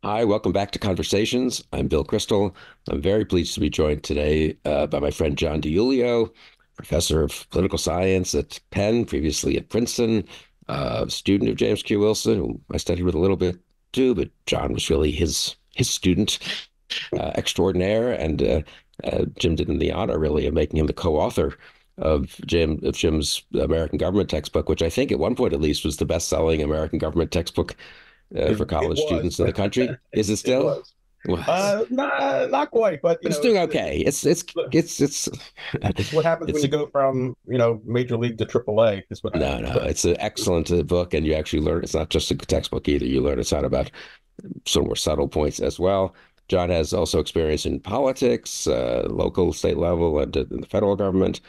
Hi, welcome back to Conversations. I'm Bill Crystal. I'm very pleased to be joined today by my friend John DiIulio, professor of political science at Penn, previously at Princeton, student of James Q. Wilson, who I studied with a little bit too, but John was really his student extraordinaire, and Jim did him the honor, really, of making him the co-author of Jim's American Government textbook, which I think at one point at least was the best-selling American government textbook for It college was. students in the country. Is it It still? was. Was. Not quite, but But it's doing okay. it's what happens when it's you go from major league to triple A. Is what no, happens. no. But It's an excellent book, and you actually learn. It's not just a textbook either. You learn it's not about some more subtle points as well. John has also experience in politics, local, state level, and in the federal government.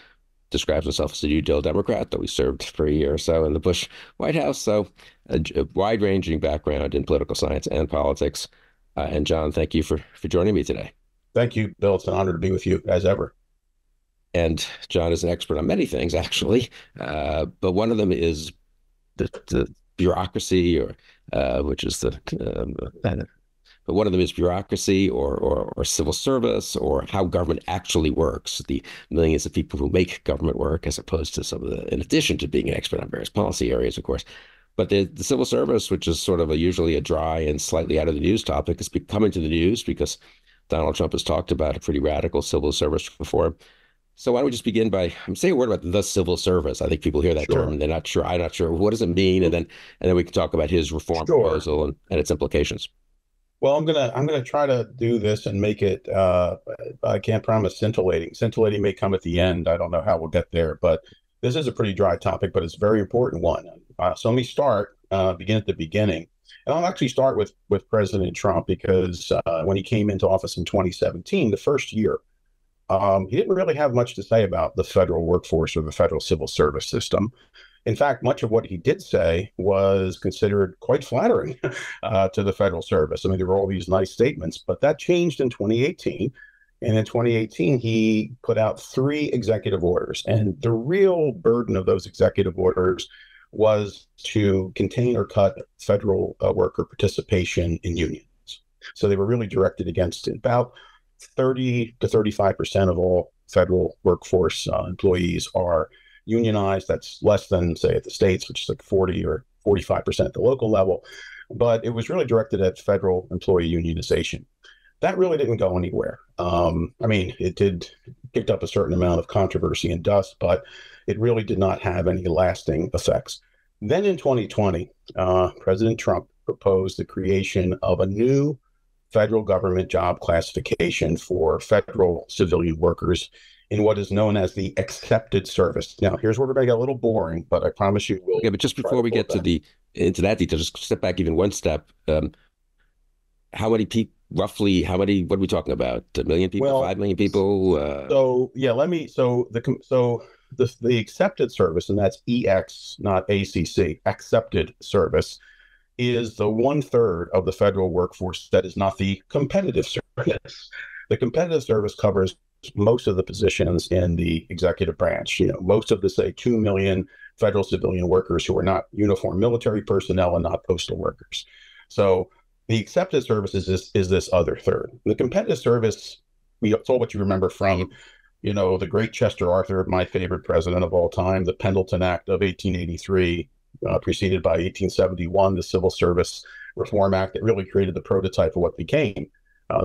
Describes himself as a New Deal Democrat, though he served for a year or so in the Bush White House. So a wide-ranging background in political science and politics. And John, thank you for joining me today. thank you, Bill. It's an honor to be with you as ever. And John is an expert on many things, actually. But one of them is the bureaucracy, or which is the but one of them is bureaucracy or civil service or how government actually works, the millions of people who make government work, as opposed to some of the, in addition to being an expert on various policy areas, of course. But the civil service, which is sort of usually a dry and slightly out of the news topic, is coming to the news because Donald Trump has talked about a pretty radical civil service reform. So why don't we just begin by say a word about the civil service? I think people hear that term Sure, and they're not sure. I'm not sure what does it mean, and then we can talk about his reform sure. proposal and its implications. Well, I'm gonna try to do this and make it. I can't promise scintillating. Scintillating may come at the end. I don't know how we'll get there, but this is a pretty dry topic, but it's a very important one. So let me begin at the beginning, and I'll actually start with President Trump because when he came into office in 2017, the first year, he didn't really have much to say about the federal workforce or the federal civil service system. In fact, much of what he did say was considered quite flattering to the federal service. I mean, there were all these nice statements, but that changed in 2018. And in 2018, he put out three executive orders. And the real burden of those executive orders was to contain or cut federal worker participation in unions. So they were really directed against about 30 to 35% of all federal workforce employees are unionized. That's less than, say, at the states, which is like 40 or 45% at the local level. But it was really directed at federal employee unionization. That really didn't go anywhere. I mean, it did picked up a certain amount of controversy and dust, but it really did not have any lasting effects. Then in 2020, President Trump proposed the creation of a new federal government job classification for federal civilian workers in what is known as the accepted service. Now, here's where we're going to get a little boring, but I promise you we'll Okay, but just try to before we pull get it to back. the into that detail, just step back even one step. How many people, roughly, how many, what are we talking about? A million people, Well, 5 million people? so yeah, let me. So the accepted service, and that's EX, not ACC, accepted service, is the one third of the federal workforce that is not the competitive service. The competitive service covers most of the positions in the executive branch. Most of the, say, 2 million federal civilian workers who are not uniformed military personnel and not postal workers. So the accepted service is this other third. The competitive service, it's all what you remember from, the great Chester Arthur, my favorite president of all time, the Pendleton Act of 1883, preceded by 1871, the Civil Service Reform Act that really created the prototype of what became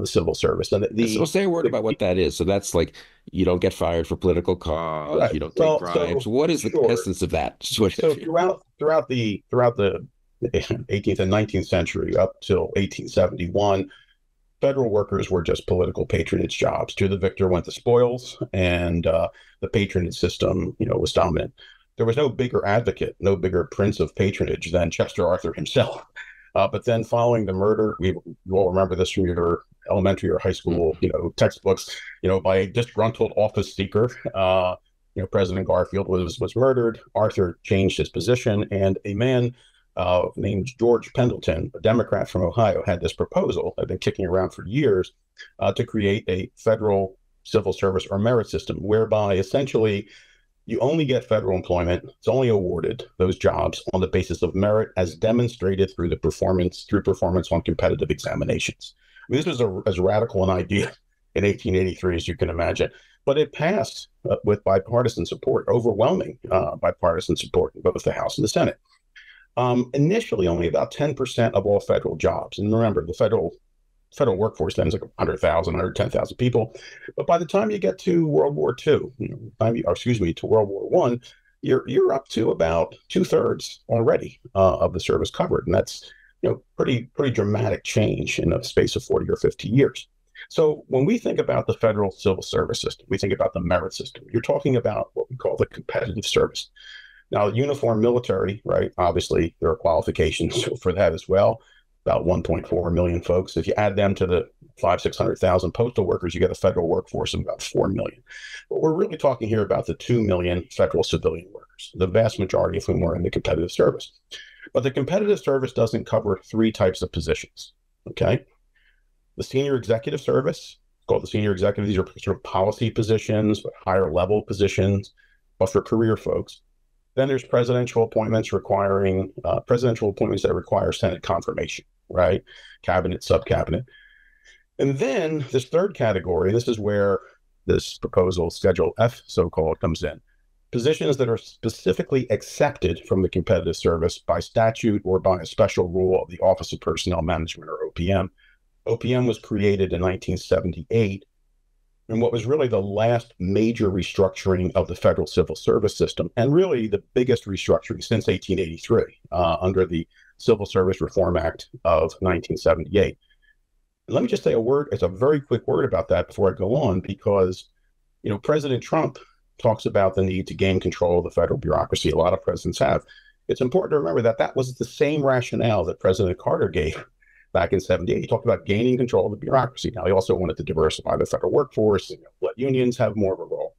the civil service. And So say a word about what that is. So that's like you don't get fired for political cause, right. you don't take So bribes. What is the sure. essence of that? Sort So of. throughout the 18th and 19th century up till 1871, federal workers were just political patronage jobs. To the victor went the spoils, and the patronage system, was dominant. There was no bigger advocate, no bigger prince of patronage than Chester Arthur himself. But then, following the murder, you all remember this from your elementary or high school, textbooks. By a disgruntled office seeker, President Garfield was murdered. Arthur changed his position, and a man named George Pendleton, a Democrat from Ohio, had this proposal that had been kicking around for years to create a federal civil service or merit system, whereby essentially You only get federal employment. It's only awarded those jobs on the basis of merit as demonstrated through performance on competitive examinations. I mean, this was as radical an idea in 1883 as you can imagine, but it passed with bipartisan support, overwhelming bipartisan support in both the House and the Senate. Initially, only about 10% of all federal jobs. And remember, the federal workforce then is like 100,000, 110,000 people. But by the time you get to World War II, to World War One, you're up to about 2/3 already of the service covered, and that's pretty dramatic change in a space of 40 or 50 years. So when we think about the federal civil service system, we think about the merit system. You're talking about what we call the competitive service. Now, uniform military, right? Obviously, there are qualifications for that as well. About 1.4 million folks. If you add them to the 600,000 postal workers, you get a federal workforce of about 4 million. But we're really talking here about the 2 million federal civilian workers, the vast majority of whom are in the competitive service. But the competitive service doesn't cover 3 types of positions, okay? The senior executive service, called the senior executive, these are sort of policy positions, but higher level positions, but for career folks. Then there's presidential appointments that require Senate confirmation, right? Cabinet, sub-cabinet. And then this third category, this is where this proposal, Schedule F, so-called, comes in. Positions that are specifically accepted from the competitive service by statute or by a special rule of the Office of Personnel Management, or OPM. OPM was created in 1978. And what was really the last major restructuring of the federal civil service system, and really the biggest restructuring since 1883 under the Civil Service Reform Act of 1978. And let me just say a word, it's a very quick word about that before I go on, because President Trump talks about the need to gain control of the federal bureaucracy. A lot of presidents have. It's important to remember that that was the same rationale that President Carter gave back in 78. He talked about gaining control of the bureaucracy. Now, he also wanted to diversify the federal workforce, and let unions have more of a role.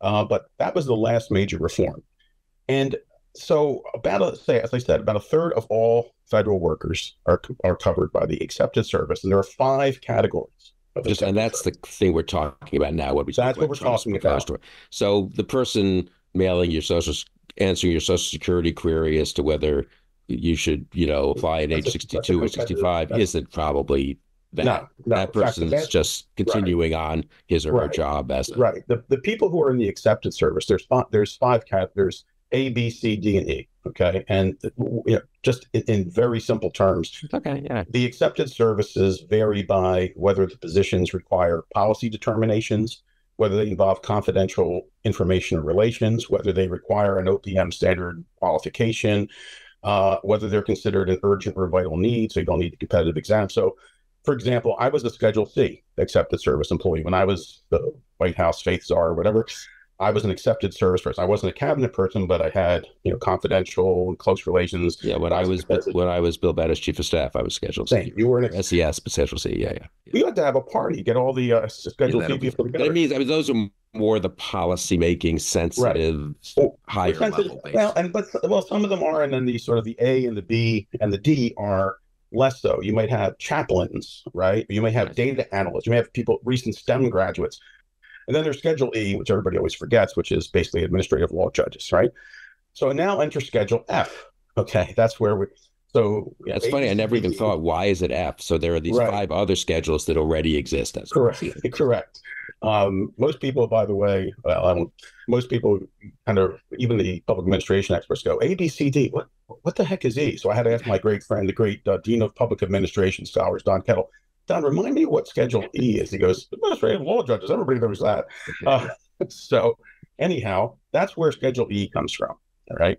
But that was the last major reform. And so as I said, about a third of all federal workers are covered by the accepted service. And there are 5 categories. And that's the thing we're talking about now. That's what we're talking about. So the person answering your Social Security query as to whether you should, apply at age 62 or 65 isn't probably that. No, that person's just continuing on his or her job as right. The people who are in the accepted service, there's 5 categories: A, B, C, D, and E. Okay, and just in very simple terms. Okay, yeah. The accepted services vary by whether the positions require policy determinations, whether they involve confidential information or relations, whether they require an OPM standard qualification, whether they're considered an urgent or vital need, so you don't need the competitive exam. So, for example, I was a Schedule C accepted service employee when I was the White House faith czar or whatever. I was an accepted service person. I wasn't a cabinet person, but I had confidential and close relations. Yeah, when I was Bill Batta's chief of staff, I was Schedule C. You were an SES, but Schedule C. Yeah. We had to have a party, get all the Schedule C people together. But it means those are more the policy-making, sensitive, higher level based. Well, some of them are, and then the sort of the A and the B and the D are less so. You might have chaplains, right? You may have data analysts. You may have recent STEM graduates. And then there's Schedule E, which everybody always forgets, which is basically administrative law judges, right? So now enter Schedule F. Okay, that's where it's funny. I never even thought, why is it F? So there are these 5 other schedules that already exist. Correct. Most people, by the way, most people even the public administration experts go, A, B, C, D. What the heck is E? So I had to ask my great friend, the great Dean of Public Administration Scholars, Don Kettle, Don, remind me what Schedule E is. He goes, administrative law judges. Everybody knows that. So anyhow, that's where Schedule E comes from. All right.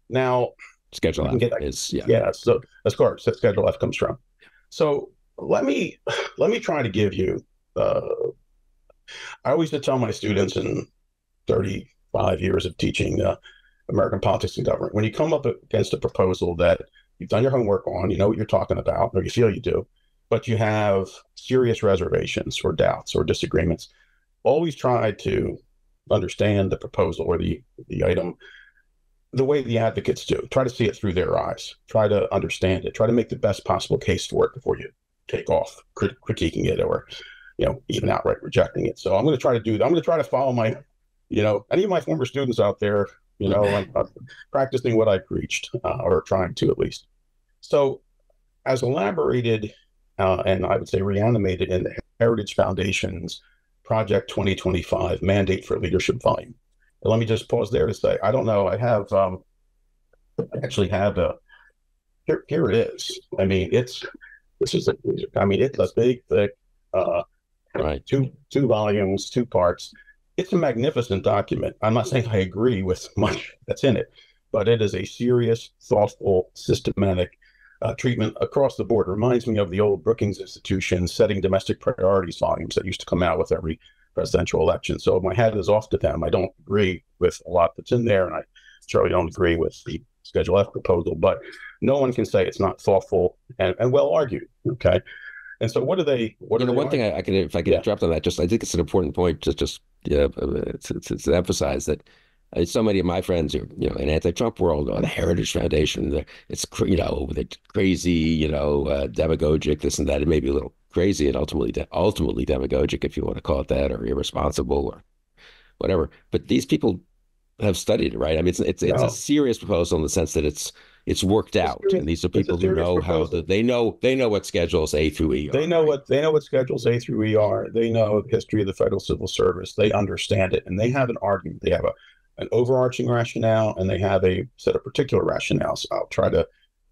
Now, Schedule F is So of course, Schedule F comes from. So let me try to give you. I always tell my students in 35 years of teaching American politics and government, when you come up against a proposal that you've done your homework on, you know what you're talking about, or you feel you do, but you have serious reservations or doubts or disagreements, always try to understand the proposal or the item the way the advocates do. Try to see it through their eyes. Try to understand it. Try to make the best possible case for it before you take off critiquing it or even outright rejecting it. So I'm going to try to do that. I'm going to try to follow my any of my former students out there, I'm practicing what I preached, or trying to at least. So, as elaborated and I would say reanimated in the Heritage Foundation's Project 2025 mandate for leadership volume. And let me just pause there to say, I don't know, I actually have here it is. I mean, it's a big, thick, uh, Right. two volumes, two parts. It's a magnificent document. I'm not saying I agree with much that's in it, but it is a serious, thoughtful, systematic treatment across the board. It reminds me of the old Brookings Institution setting domestic priorities volumes that used to come out with every presidential election. So my hat is off to them. I don't agree with a lot that's in there, and I certainly don't agree with the Schedule F proposal, but no one can say it's not thoughtful and well argued. Okay. And so what are they One thing arguing? I could, if I could Yeah. interrupt on that, I think it's an important point just yeah, to emphasize that so many of my friends are, in anti-Trump world or the Heritage Foundation, they're crazy, demagogic, this and that. It may be a little crazy and ultimately demagogic, if you want to call it that, or irresponsible or whatever. But these people have studied it, right? I mean, it's a No, serious proposal in the sense that it's worked out, and these are it's a people who serious know proposal. they know what schedules A through E are, right? They know what schedules A through E are. They know the history of the federal civil service. They understand it, and they have an argument. They have an overarching rationale, and they have a set of particular rationales. I'll try to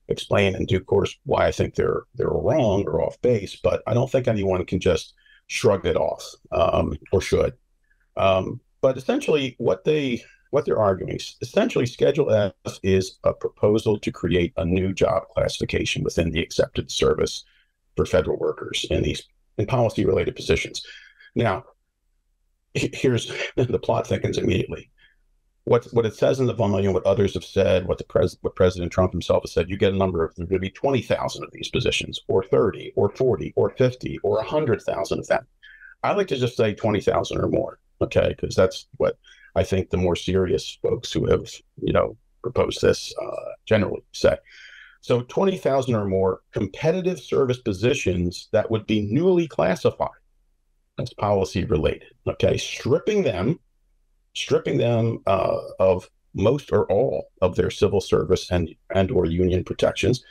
explain in due course why I think they're wrong or off base, but I don't think anyone can just shrug it off, or should. But essentially, what they're arguing, essentially, Schedule F is a proposal to create a new job classification within the accepted service for federal workers in policy related positions. Now, here's the plot thickens immediately. What it says in the volume, what others have said, what President Trump himself has said, you get a number of, there's going to be 20,000 of these positions, or 30, or 40, or 50, or 100,000 of them. I like to just say 20,000 or more, okay? Because that's what I think the more serious folks who have, proposed this generally say. So 20,000 or more competitive service positions that would be newly classified as policy related, okay? Stripping them of most or all of their civil service and or union protections,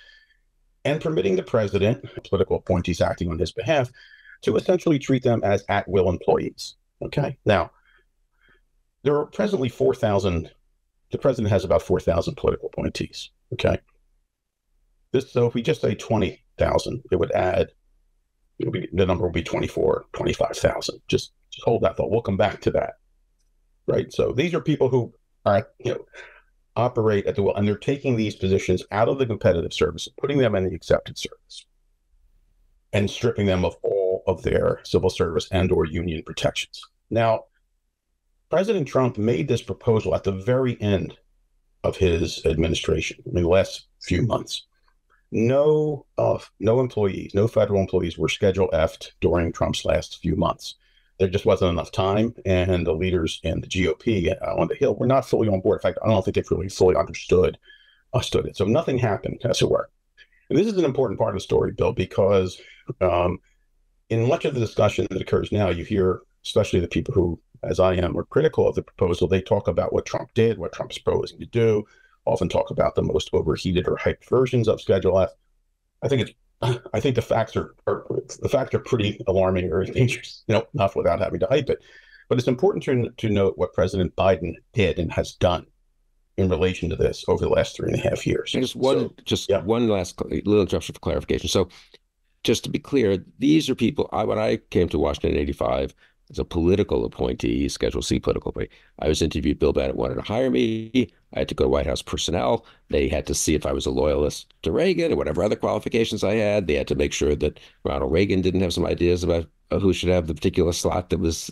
and permitting the president, political appointees acting on his behalf, to essentially treat them as at-will employees. Okay. Now, there are presently 4,000. The president has about 4,000 political appointees. Okay. So if we just say 20,000, the number will be 24, 25,000. Just hold that thought. We'll come back to that. Right. So these are people who are, operate at the will, and they're taking these positions out of the competitive service, putting them in the accepted service, and stripping them of all of their civil service and or union protections. Now, President Trump made this proposal at the very end of his administration, in the last few months. No employees, no federal employees were Schedule F'd during Trump's last few months. There just wasn't enough time, and the leaders in the GOP on the Hill were not fully on board. In fact, I don't think they've really fully understood it. So nothing happened, as it were. And this is an important part of the story, Bill, because in much of the discussion that occurs now, you hear, especially the people who, as I am, are critical of the proposal, they talk about what Trump did, what Trump's proposing to do, often talk about the most overheated or hyped versions of Schedule F. I think the facts are pretty alarming or dangerous, enough without having to hype it. But it's important to note what President Biden did and has done in relation to this over the last 3.5 years. And Yeah. one last little interruption for clarification. So, just to be clear, these are people. When I came to Washington in '85 as a political appointee, Schedule C political appointee, I was interviewed. Bill Bennett wanted to hire me. I had to go to White House personnel. They had to see if I was a loyalist to Reagan and whatever other qualifications I had. They had to make sure that Ronald Reagan didn't have some ideas about who should have the particular slot that was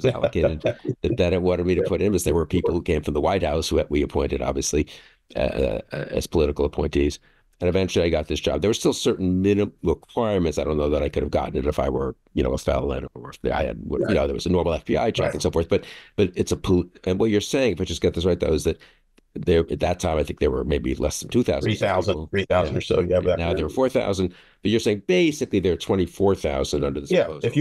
allocated that Bennett wanted me to put in, because there were people who came from the White House who we appointed, obviously, as political appointees. And eventually I got this job. There were still certain minimum requirements. I don't know that I could have gotten it if I were, a felon, or if I had, there was a normal FBI check Right. and so forth. But and what you're saying, if I just get this right, though, is that there at that time, I think there were maybe less than 2,000 people. 3,000 Yeah. or so. Yeah, And back now there then. are 4,000. But you're saying basically there are 24,000 under this Yeah, proposal. if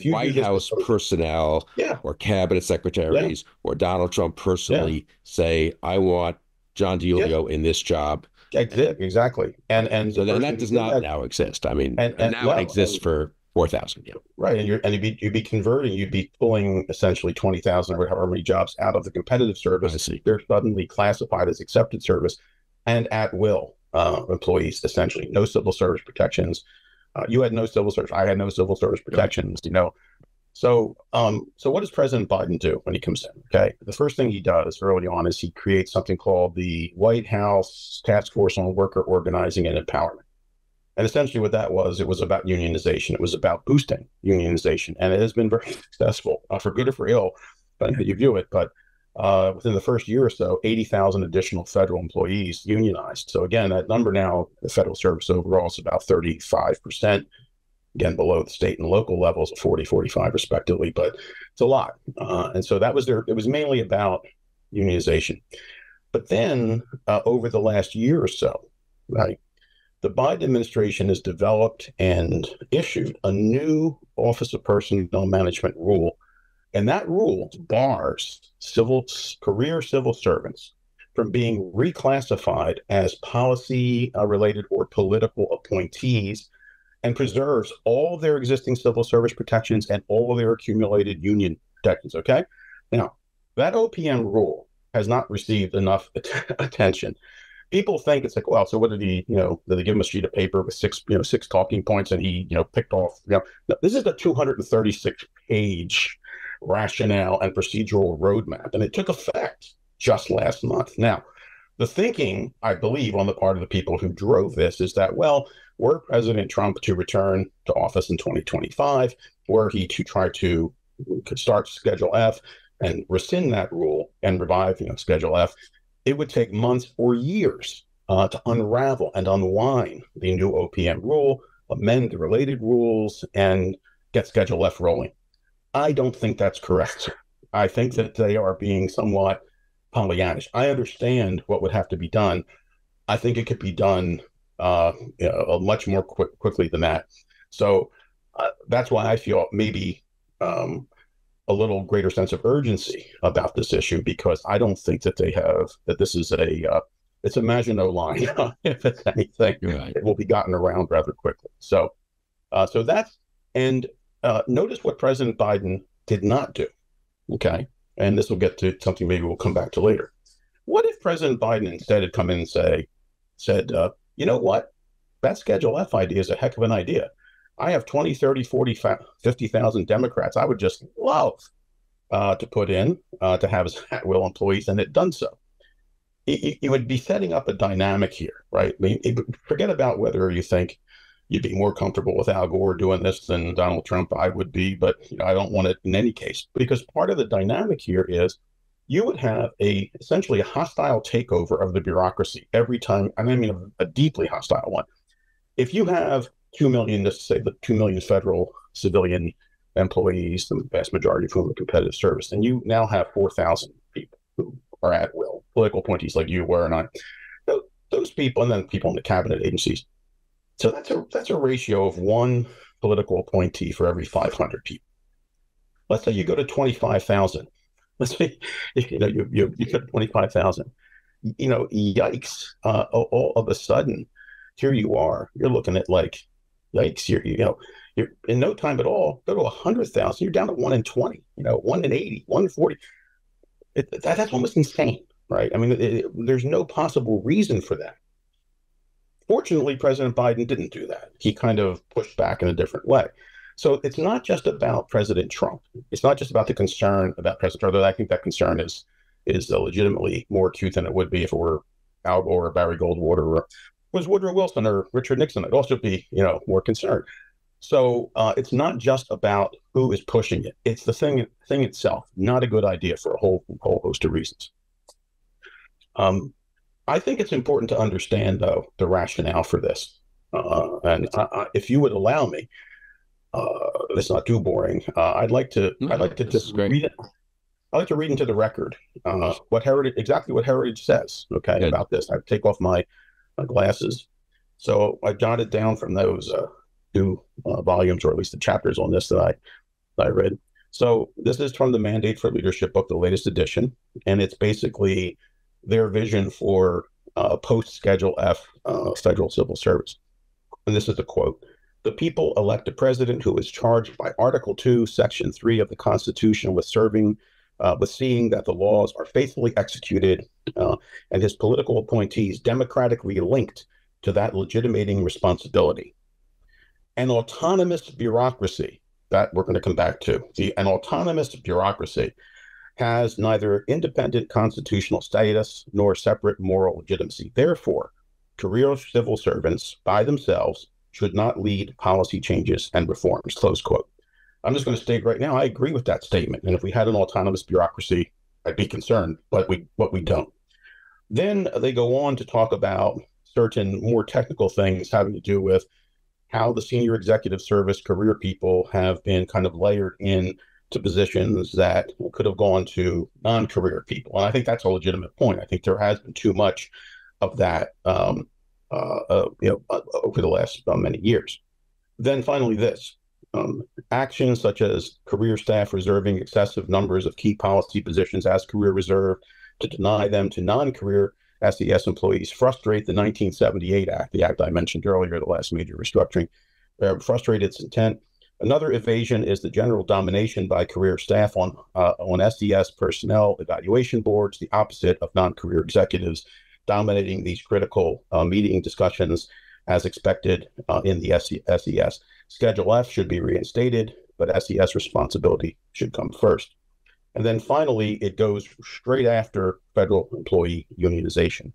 you do White this House proposal, personnel yeah, or cabinet yeah, secretaries or Donald Trump yeah, personally say, I want John yeah, DiIulio in this job. exactly. And the So then person that who does did not that, now exist. I mean, and and now it no, exists for 4,000. Yeah, right, and you'd be converting, you'd be pulling essentially 20,000 or however many jobs out of the competitive I service. see. They're suddenly classified as accepted service and at will employees, essentially. No civil service protections. You had no civil service. I had no civil service Right. protections. So what does President Biden do when he comes in? Okay, the first thing he does early on is he creates something called the White House Task Force on Worker Organizing and Empowerment. And essentially, what that was, it was about unionization. It was about boosting unionization, and it has been very successful, for good or for ill, depending how you view it. But within the first year or so, 80,000 additional federal employees unionized. So again, that number now, the federal service overall is about 35%. Again, below the state and local levels of 40, 45 respectively, but it's a lot. And so it was mainly about unionization. But then over the last year or so, right, the Biden administration has developed and issued a new Office of Personnel Management rule. And that rule bars career civil servants from being reclassified as policy related or political appointees and preserves all their existing civil service protections and all of their accumulated union protections. Okay. Now, that OPM rule has not received enough attention. People think it's like, well, so what did did they give him a sheet of paper with six talking points and he, picked off, no, this is a 236 page rationale and procedural roadmap, and it took effect just last month. Now, the thinking, I believe, on the part of the people who drove this is that, well, were President Trump to return to office in 2025, were he to try to start Schedule F and rescind that rule and revive, Schedule F, it would take months or years to unravel and unwind the new OPM rule, amend the related rules, and get Schedule F rolling. I don't think that's correct. I think that they are being somewhat Pollyannish. I understand what would have to be done. I think it could be done much more quickly than that. So that's why I feel maybe a little greater sense of urgency about this issue, because I don't think that this is it's a Maginot line. If it's anything, Right. it will be gotten around rather quickly. So notice what President Biden did not do. Okay. And this will get to something maybe we'll come back to later. What if President Biden instead had come in and said, you know what? That Schedule F idea is a heck of an idea. I have 20, 30, 40, 50,000 Democrats I would just love to put in to have as at-will employees, and it done so. You would be setting up a dynamic here, right? I mean, forget about whether you think you'd be more comfortable with Al Gore doing this than Donald Trump. I would be, but I don't want it in any case, because part of the dynamic here is you would have essentially a hostile takeover of the bureaucracy every time. I mean, a deeply hostile one. If you have 2 million, let's say the 2 million federal civilian employees, the vast majority of whom are competitive service, and you now have 4,000 people who are at will, political appointees like you were and I. Those people, and then people in the cabinet agencies. So that's a ratio of one political appointee for every 500 people. Let's say you go to 25,000. Let's say you get 25,000. Yikes! All of a sudden, here you are. You're looking at like, yikes! You're in no time at all. Go to 100,000. You're down to 1 in 20. 1 in 80, 1 in 40. That's almost insane, right? I mean, there's no possible reason for that. Fortunately, President Biden didn't do that. He kind of pushed back in a different way. So it's not just about President Trump. It's not just about the concern about President Trump, although I think that concern is legitimately more acute than it would be if it were Al Gore or Barry Goldwater or was Woodrow Wilson or Richard Nixon. I'd also be, more concerned. So it's not just about who is pushing it. It's the thing itself. Not a good idea for a whole host of reasons. I think it's important to understand, though, the rationale for this. And if you would allow me, it's not too boring. I'd like to just read it. I like to read into the record what Heritage, exactly what Heritage says, okay, Good. about this. I take off my glasses. So I jotted down from those two volumes, or at least the chapters on this that I read. So this is from the Mandate for Leadership book, the latest edition, and it's basically their vision for post-Schedule F federal civil service. And this is a quote: "The people elect a president who is charged by Article 2, Section 3 of the Constitution with seeing that the laws are faithfully executed, and his political appointees democratically linked to that legitimating responsibility. An autonomous bureaucracy," that we're going to come back to, an autonomous bureaucracy has neither independent constitutional status nor separate moral legitimacy. Therefore, career civil servants by themselves should not lead policy changes and reforms, close quote. I'm just going to state right now, I agree with that statement. And if we had an autonomous bureaucracy, I'd be concerned, but we don't. Then they go on to talk about certain more technical things having to do with how the senior executive service career people have been kind of layered in to positions that could have gone to non-career people. And I think that's a legitimate point. I think there has been too much of that over the last many years. Then finally this. Actions such as career staff reserving excessive numbers of key policy positions as career reserve to deny them to non-career SES employees frustrate the 1978 Act, the act I mentioned earlier, the last major restructuring, frustrate its intent. Another evasion is the general domination by career staff on SES personnel evaluation boards, the opposite of non-career executives dominating these critical meeting discussions as expected in the SES. Schedule F should be reinstated, but SES responsibility should come first. And then finally, it goes straight after federal employee unionization.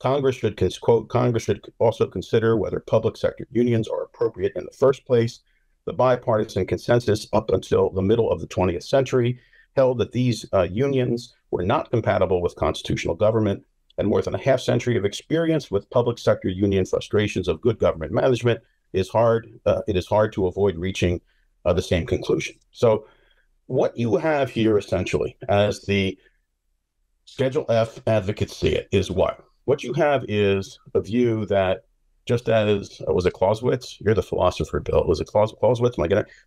Congress should, quote, Congress should also consider whether public sector unions are appropriate in the first place. The bipartisan consensus up until the middle of the 20th century held that these unions were not compatible with constitutional government, and more than a half century of experience with public sector union frustrations of good government management it is hard to avoid reaching the same conclusion. So what you have here essentially as the Schedule F advocates see it is what? What you have is a view that just as, was it Clausewitz? You're the philosopher, Bill. Was it Clausewitz?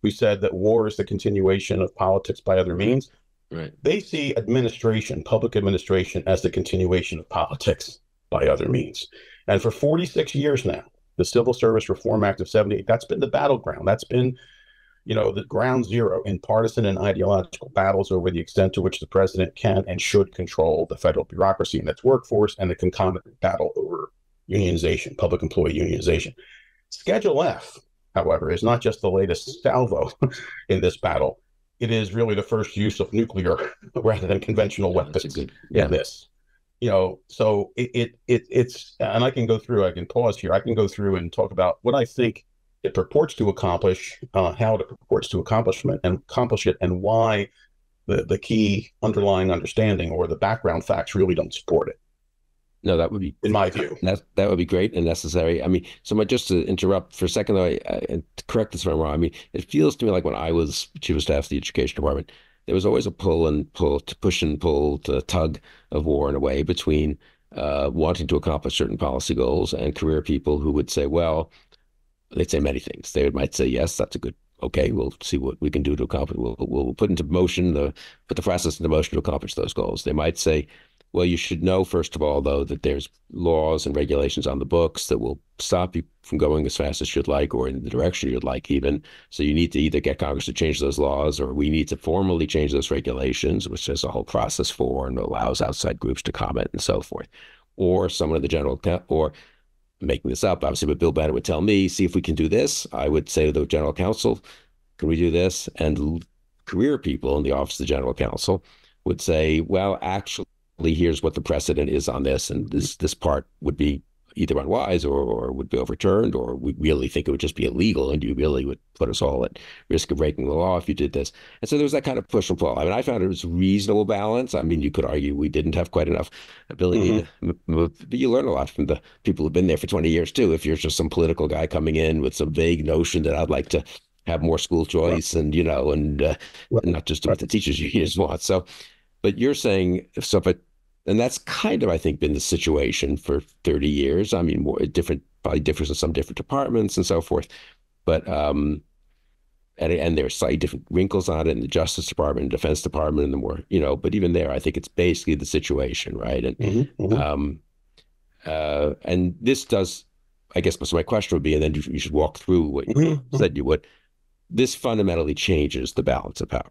Who said that war is the continuation of politics by other means? Right. They see administration, public administration, as the continuation of politics by other means. And for 46 years now, the Civil Service Reform Act of 78, that's been the battleground. That's been, the ground zero in partisan and ideological battles over the extent to which the president can and should control the federal bureaucracy and its workforce, and the concomitant battle over unionization, public employee unionization. Schedule F, however, is not just the latest salvo in this battle. It is really the first use of nuclear rather than conventional weapons in this. So it's, and I can pause here. I can go through and talk about what I think it purports to accomplish, how it purports to accomplish it, and why the key underlying understanding or the background facts really don't support it. No, that would be, in my view, that would be great and necessary. I mean, so just to interrupt for a second, though, and correct this if I'm wrong. I mean, it feels to me like when I was chief of staff of the education department, there was always a push and pull, to tug of war in a way between wanting to accomplish certain policy goals and career people who would say, well, they'd say many things. They might say, yes, that's a good, okay, we'll see what we can do to accomplish. We'll put into motion put the process into motion to accomplish those goals. They might say, well, you should know, first of all, though, that there's laws and regulations on the books that will stop you from going as fast as you'd like or in the direction you'd like even. So you need to either get Congress to change those laws, or we need to formally change those regulations, which there's a whole process for and allows outside groups to comment and so forth. Or someone in the general, or making this up, obviously, but Bill Banner would tell me, see if we can do this. I would say to the general counsel, can we do this? And career people in the office of the general counsel would say, well, actually, here's what the precedent is on this, and this part would be either unwise or would be overturned, or we really think it would just be illegal, and you really would put us all at risk of breaking the law if you did this. And so there was that kind of push and pull. I mean, I found it was reasonable balance. I mean, you could argue we didn't have quite enough ability to move, but you learn a lot from the people who've been there for 20 years too. If you're just some political guy coming in with some vague notion that I'd like to have more school choice and not just do what the teachers unions want. So but you're saying so, but and that's kind of, I think, been the situation for 30 years. I mean, more different, probably differs in some different departments and so forth. But and there's slightly different wrinkles on it in the Justice Department, and Defense Department, and the more, but even there, I think it's basically the situation, right? Um, and this does, I guess, so my question would be, and then you should walk through what you said you would. This fundamentally changes the balance of power.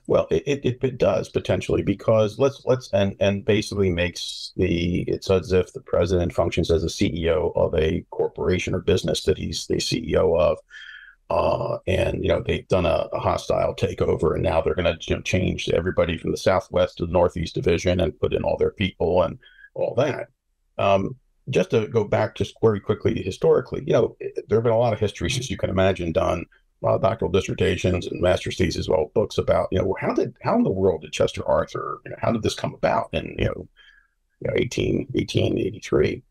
Well, it does potentially, because let's and basically makes it's as if the president functions as a CEO of a corporation or business that he's the CEO of. And they've done a hostile takeover, and now they're going to change everybody from the Southwest to the Northeast Division and put in all their people and all that. Just to go back just very quickly historically, there have been a lot of histories, as you can imagine, done, a lot of doctoral dissertations and master's theses, well, books about how in the world did Chester Arthur, how did this come about in 1883.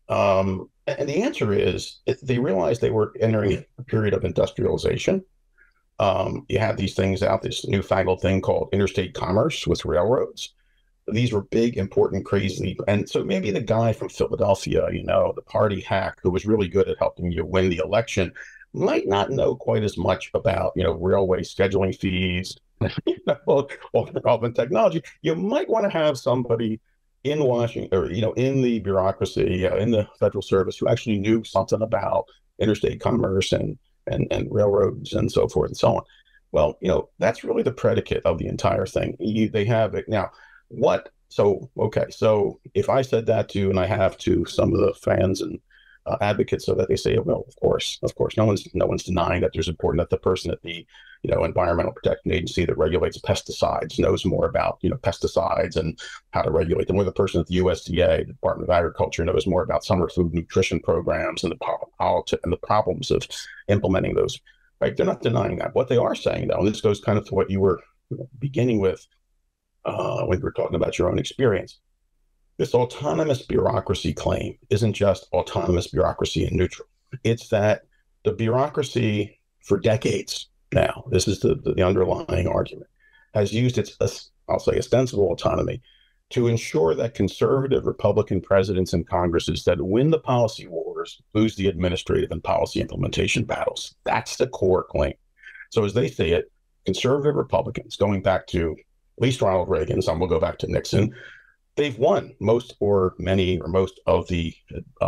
And the answer is they realized they were entering a period of industrialization. You had these things out, this newfangled thing called interstate commerce with railroads. These were big, important, crazy. And so maybe the guy from Philadelphia, the party hack who was really good at helping you win the election, might not know quite as much about, railway scheduling fees, all the relevant technology. You might want to have somebody in Washington, or in the bureaucracy, in the federal service, who actually knew something about interstate commerce and railroads and so forth and so on. Well, that's really the predicate of the entire thing. They have it now. What? So okay. So if I said that to, and I have to, some of the fans and advocates of that, they say, well, of course, no one's denying that there's important that the person at the Environmental Protection Agency that regulates pesticides knows more about pesticides and how to regulate them, or the person at the USDA, the Department of Agriculture, knows more about summer food nutrition programs and the problems of implementing those. Right? They're not denying that. What they are saying, though, and this goes kind of to what you were beginning with when you were talking about your own experience. This autonomous bureaucracy claim isn't just autonomous bureaucracy and neutral. It's that the bureaucracy for decades now, this is the underlying argument, has used its, I'll say, ostensible autonomy to ensure that conservative Republican presidents and Congresses that win the policy wars lose the administrative and policy implementation battles. That's the core claim. So as they say it, conservative Republicans, going back to at least Ronald Reagan, some will go back to Nixon, they've won most or many or most of the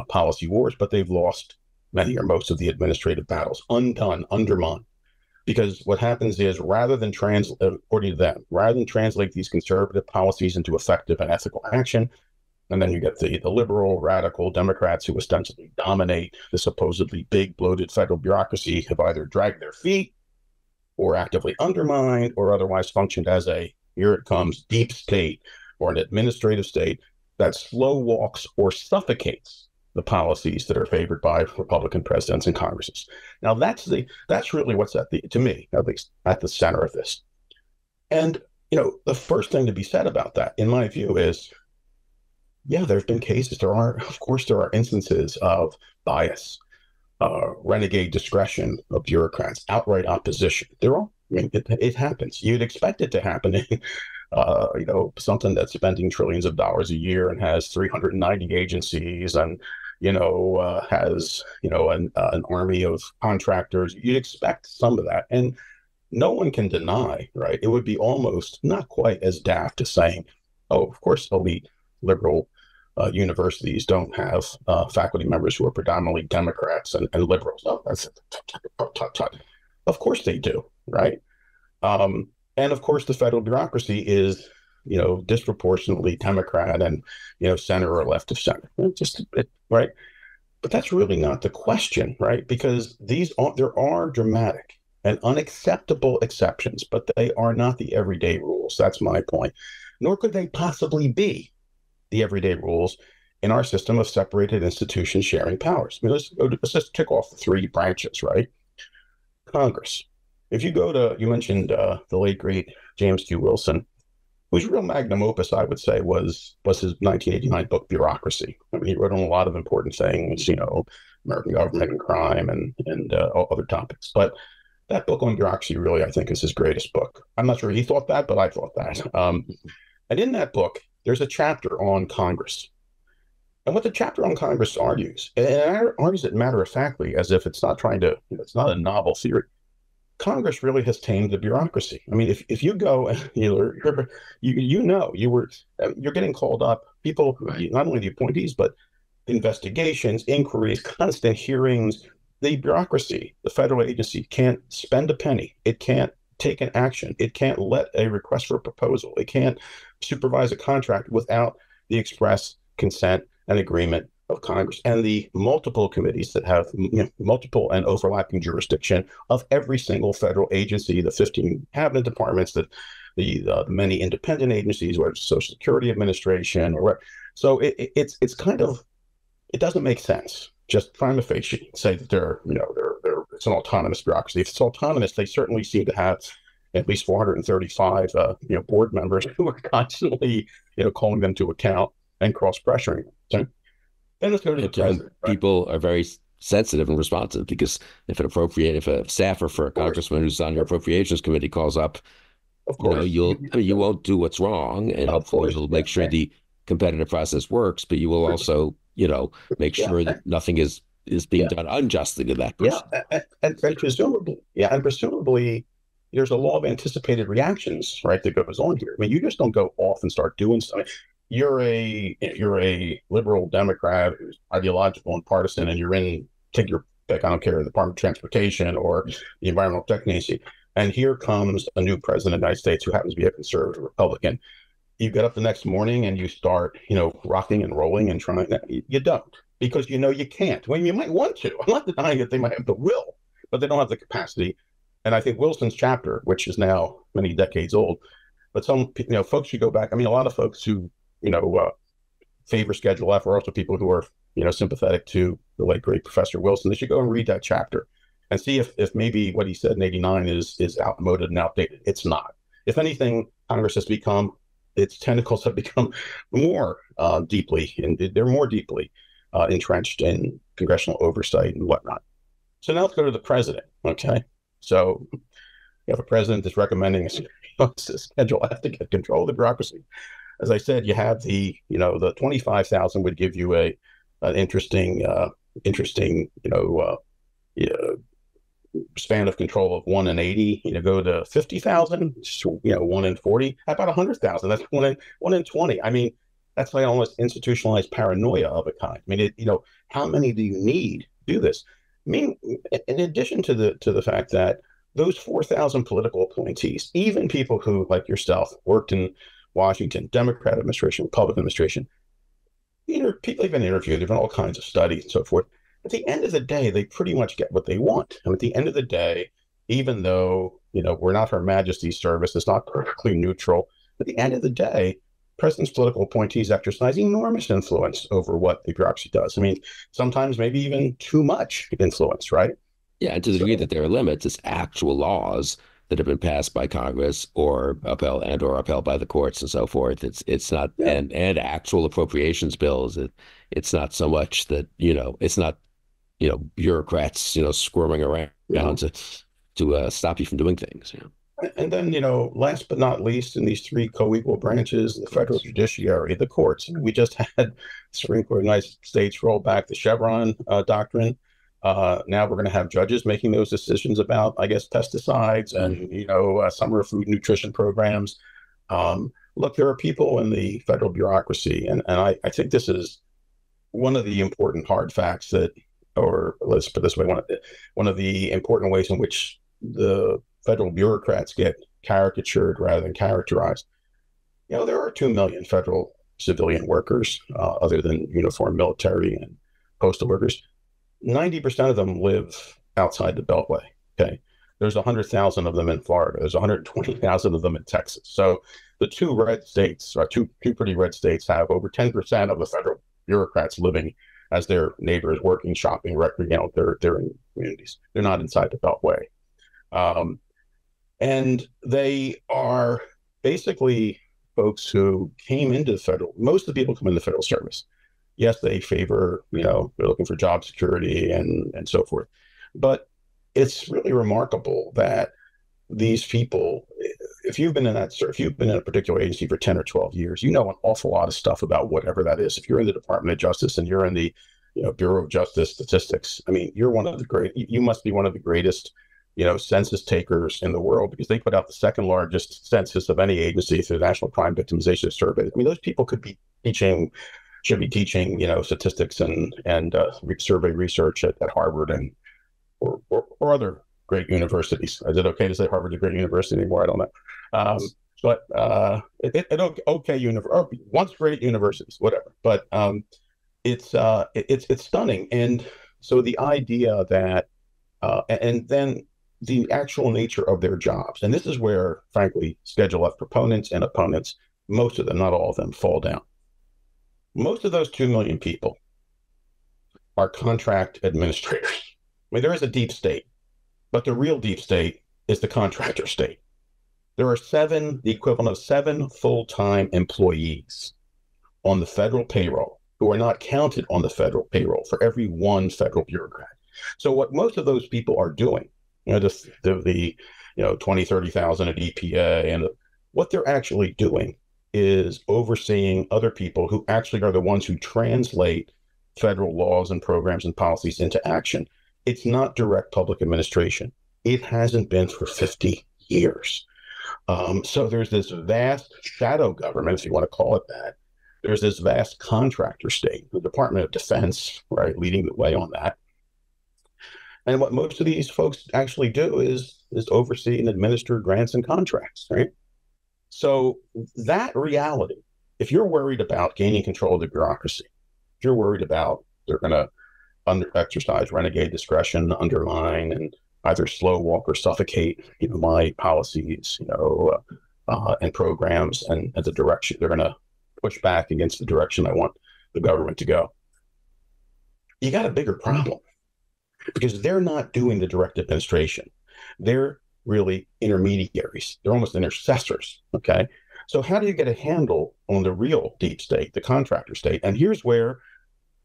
policy wars, but they've lost many or most of the administrative battles, undone, undermined. Because what happens is, according to them, rather than translate these conservative policies into effective and ethical action, and then you get the liberal, radical Democrats who ostensibly dominate the supposedly big, bloated federal bureaucracy, have either dragged their feet or actively undermined or otherwise functioned as here it comes, deep state, or an administrative state that slow walks or suffocates the policies that are favored by Republican presidents and Congresses. Now, that's really what's to me, at least, at the center of this. And, the first thing to be said about that, in my view, is, yeah, there have been cases. There are instances of bias, renegade discretion of bureaucrats, outright opposition. It happens. You'd expect it to happen in something that's spending trillions of dollars a year and has 390 agencies and, has, an army of contractors. You'd expect some of that. And no one can deny, right? It would be almost not quite as daft as saying, oh, of course, elite liberal universities don't have faculty members who are predominantly Democrats and liberals. No, that's of course they do, right? And of course, the federal bureaucracy is, disproportionately Democrat and, center or left of center. Right. But that's really not the question, right? Because there are dramatic and unacceptable exceptions, but they are not the everyday rules. That's my point. Nor could they possibly be the everyday rules in our system of separated institutions sharing powers. I mean, let's just tick off the three branches, right? Congress. If you you mentioned the late, great James Q. Wilson, whose real magnum opus, I would say, was his 1989 book, Bureaucracy. I mean, he wrote on a lot of important things, American government and crime and other topics. But that book on bureaucracy really, I think, is his greatest book. I'm not sure he thought that, but I thought that. And in that book, there's a chapter on Congress. And what the chapter on Congress argues, and it argues it matter of factly, as if it's not trying to, it's not a novel theory. Congress really has tamed the bureaucracy. I mean, if you go and you're getting called up, people, not only the appointees, but investigations, inquiries, constant hearings. The bureaucracy, the federal agency can't spend a penny. It can't take an action. It can't let a request for a proposal. It can't supervise a contract without the express consent and agreement of Congress and the multiple committees that have multiple and overlapping jurisdiction of every single federal agency, the 15 cabinet departments, the many independent agencies, whether it's Social Security Administration or whatever. So it's kind of, it doesn't make sense just prima facie say that they're it's an autonomous bureaucracy. If it's autonomous, they certainly seem to have at least 435 board members who are constantly calling them to account and cross pressuring them. So, then let's go to the president. People are very sensitive and responsive because if a staffer for a congressman who's on your appropriations committee calls up, of course, you won't do what's wrong, and hopefully you'll make sure the competitive process works, but you will also make sure that nothing is being done unjustly to that person. And presumably there's a law of anticipated reactions, right, that goes on here. I mean, you just don't go off and start doing something. You're a liberal Democrat who's ideological and partisan, and you're in, take your pick, I don't care, the Department of Transportation or the Environmental Protection Agency, and here comes a new president of the United States who happens to be a conservative Republican. You get up the next morning and you start, rocking and rolling and trying. You don't, because you can't. Well, you might want to. I'm not denying that they might have the will, but they don't have the capacity. And I think Wilson's chapter, which is now many decades old, but some folks should go back. I mean, a lot of folks who favor Schedule F are also people who are sympathetic to the late great Professor Wilson. They should go and read that chapter and see if maybe what he said in '89 is outmoded and outdated. It's not. If anything, Congress has become, its tentacles have become more deeply, and they're more deeply entrenched in congressional oversight and whatnot. So now let's go to the president. Okay, so you have a president that's recommending a Schedule F to get control of the bureaucracy. As I said, you have the 25,000 would give you an interesting span of control of 1 in 80. Go to 50,000, 1 in 40. How about 100,000? That's 1 in 20. I mean, that's like almost institutionalized paranoia of a kind. I mean, how many do you need to do this? I mean, in addition to the fact that those 4,000 political appointees, even people who, like yourself, worked in Washington, Democrat administration, Republican administration, people have been interviewed, there have been all kinds of studies and so forth. At the end of the day, they pretty much get what they want. And at the end of the day, even though, we're not Her Majesty's service, it's not perfectly neutral, at the end of the day, president's political appointees exercise enormous influence over what the bureaucracy does. I mean, sometimes maybe even too much influence, right? Yeah, and to the degree that there are limits, it's actual laws that have been passed by Congress or upheld by the courts and so forth. It's not and actual appropriations bills. It's not so much that it's not bureaucrats squirming around to stop you from doing things. And then last but not least, in these three co-equal branches, the federal judiciary, the courts. We just had the Supreme Court of the United States roll back the Chevron doctrine. Now we're going to have judges making those decisions about, I guess, pesticides and, summer food nutrition programs. Look, there are people in the federal bureaucracy, and I think this is one of the important hard facts that, or let's put it this way, one of the important ways in which the federal bureaucrats get caricatured rather than characterized. There are 2 million federal civilian workers, other than uniformed military and postal workers. 90% of them live outside the Beltway. Okay. There's 100,000 of them in Florida. There's 120,000 of them in Texas. So the two red states, or two pretty red states, have over 10% of the federal bureaucrats living as their neighbors, working, shopping, they're in communities. They're not inside the Beltway. And they are basically folks who came into most of the people come into the federal service. Yes, they favor, they're looking for job security and so forth. But it's really remarkable that these people, if you've been in if you've been in a particular agency for 10 or 12 years, you know an awful lot of stuff about whatever that is. If you're in the Department of Justice and you're in the Bureau of Justice Statistics, I mean, you're one of the you must be one of the greatest, census takers in the world, because they put out the second largest census of any agency through the National Crime Victimization Survey. I mean, those people should be teaching, statistics and survey research at Harvard and or other great universities. Is it okay to say Harvard's a great university anymore? I don't know. But okay, once great universities, whatever. But it's stunning. And so the idea that and then the actual nature of their jobs, and this is where, frankly, Schedule F proponents and opponents, most of them, not all of them, fall down. Most of those 2 million people are contract administrators. I mean, there is a deep state, but the real deep state is the contractor state. There are the equivalent of 7 full-time employees on the federal payroll who are not counted on the federal payroll for every one federal bureaucrat. So what most of those people are doing, the 20, 30,000 at EPA, and what they're actually doing is overseeing other people who actually are the ones who translate federal laws and programs and policies into action. It's not direct public administration. It hasn't been for 50 years. So there's this vast shadow government, if you want to call it that. There's this vast contractor state, the Department of Defense, right, leading the way on that. And what most of these folks actually do is oversee and administer grants and contracts, right? So that reality, if you're worried about gaining control of the bureaucracy, if you're worried about they're going to exercise renegade discretion, undermine, and either slow walk or suffocate, my policies, and programs and the direction they're going to push back against the direction I want the government to go. You got a bigger problem, because they're not doing the direct administration. They're really intermediaries. They're almost intercessors. Okay. So how do you get a handle on the real deep state, the contractor state? And here's where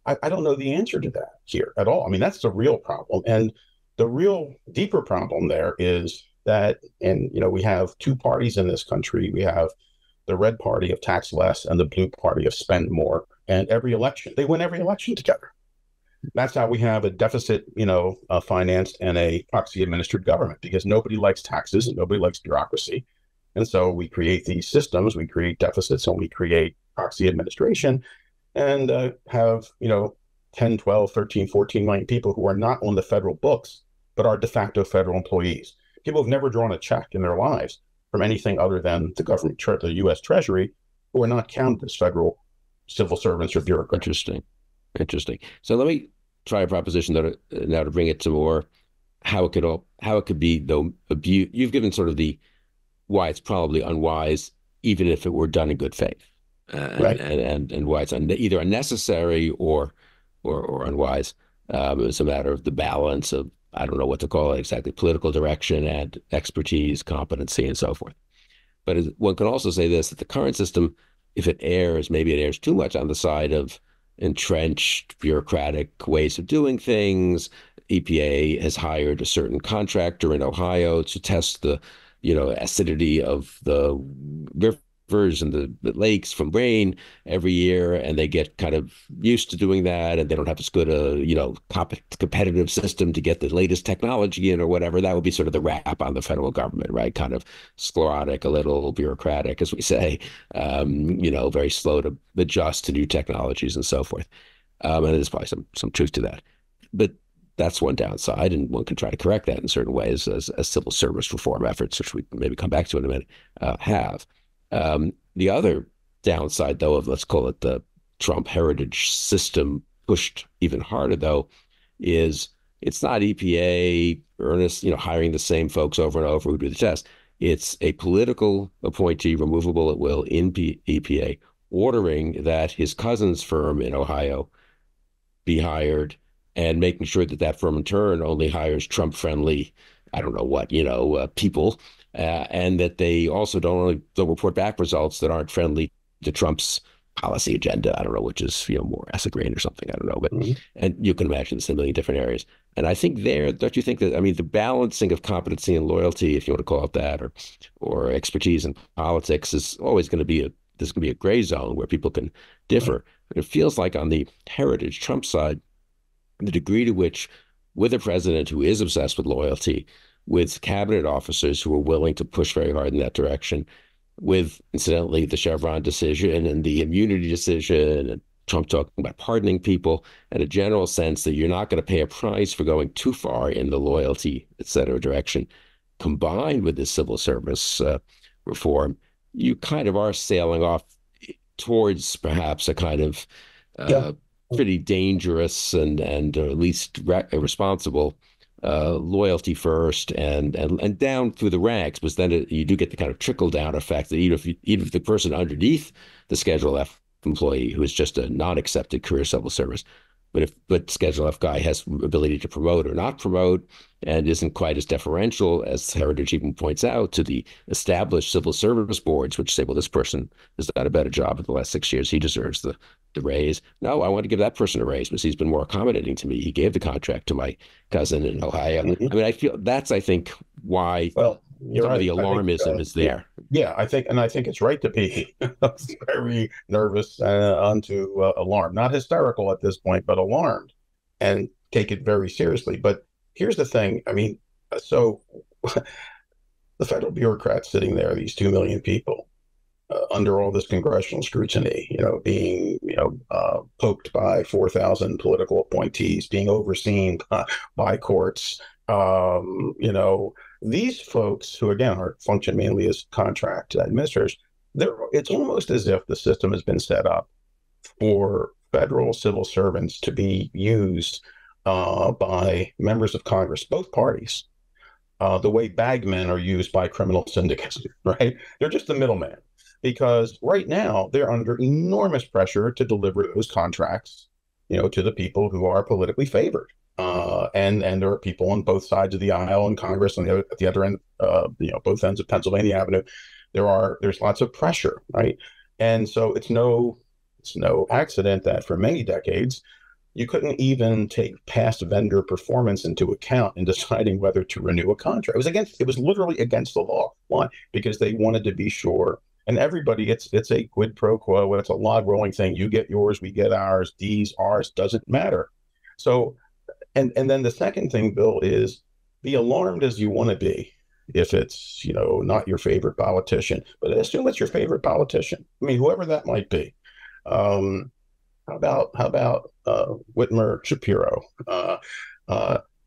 I don't know the answer to that here at all. I mean, that's the real problem. And the real deeper problem there is that, and we have 2 parties in this country. We have the red party of tax less and the blue party of spend more. And every election, they win every election together. That's how we have a deficit, financed and a proxy administered government, because nobody likes taxes and nobody likes bureaucracy. And so we create these systems, we create deficits, and we create proxy administration, and have, 10, 12, 13, 14 million people who are not on the federal books, but are de facto federal employees. People have never drawn a check in their lives from anything other than the government, the U.S. Treasury, who are not counted as federal civil servants or bureaucrats. Interesting. So let me try a proposition that now to bring it to more how it could be though abuse. You've given sort of the why it's probably unwise, even if it were done in good faith, Right. and why it's either unnecessary or unwise. It's a matter of the balance of, I don't know what to call it exactly, political direction and expertise, competency, and so forth. But one can also say this, that the current system, if it errs, maybe it errs too much on the side of entrenched bureaucratic ways of doing things. EPA has hired a certain contractor in Ohio to test the, acidity of the rivers and the lakes from rain every year, and they get kind of used to doing that, and they don't have as good a, competitive system to get the latest technology in or whatever. That would be sort of the rap on the federal government, right? Kind of sclerotic, a little bureaucratic, as we say, very slow to adjust to new technologies and so forth. And there's probably some truth to that. But that's one downside, and one can try to correct that in certain ways as civil service reform efforts, which we maybe come back to in a minute, have. The other downside, though, of let's call it the Trump heritage system pushed even harder, though, is it's not EPA hiring the same folks over and over who do the test. It's a political appointee, removable at will in EPA, ordering that his cousin's firm in Ohio be hired, and making sure that firm in turn only hires Trump-friendly, I don't know what, people, and that they also don't report back results that aren't friendly to Trump's policy agenda. I don't know which is, more acid rain or something. I don't know, but Mhm. and you can imagine this in a million different areas. And I think there, don't you think that, I mean, the balancing of competency and loyalty, if you want to call it that, or expertise in politics is always going to be there's going to be a gray zone where people can Right. differ. It feels like on the heritage Trump side, the degree to which, with a president who is obsessed with loyalty, with cabinet officers who are willing to push very hard in that direction, with incidentally the Chevron decision and the immunity decision, and Trump talking about pardoning people, and a general sense that you're not going to pay a price for going too far in the loyalty, et cetera, direction, combined with this civil service reform, you kind of are sailing off towards perhaps a kind of Yeah. uh, pretty dangerous and at least irresponsible loyalty first and down through the ranks, but then you do get the kind of trickle down effect that even if the person underneath the Schedule F employee who is just a non-accepted career civil service, but Schedule F guy has ability to promote or not promote and isn't quite as deferential as Heritage even points out to the established civil service boards, which say, well, this person has done a better job in the last 6 years. He deserves the raise. No, I want to give that person a raise because he's been more accommodating to me. He gave the contract to my cousin in Ohio. Mhm. I mean, I think, why Well, you're some of the right. I think, alarmism is yeah, there. yeah, I think it's right to be very nervous, unto alarmed, not hysterical at this point, but alarmed, and take it very seriously. But here's the thing. I mean, so the federal bureaucrats sitting there, these 2 million people, under all this congressional scrutiny, being, poked by 4,000 political appointees, being overseen by courts. These folks who, again, are function mainly as contract administrators, it's almost as if the system has been set up for federal civil servants to be used by members of Congress, both parties, the way bagmen are used by criminal syndicates, right? They're just the middleman because right now they're under enormous pressure to deliver those contracts, to the people who are politically favored. And there are people on both sides of the aisle in Congress, and at the other end, both ends of Pennsylvania Avenue. There's lots of pressure, right? And so it's no accident that for many decades you couldn't even take past vendor performance into account in deciding whether to renew a contract. It was literally against the law. Why? Because they wanted to be sure. And everybody, it's a quid pro quo. It's a log rolling thing. You get yours, we get ours. These, ours, doesn't matter. So, and then the second thing, Bill, is be alarmed as you want to be if it's, not your favorite politician, but assume it's your favorite politician. I mean, whoever that might be. Um, how about Whitmer Shapiro?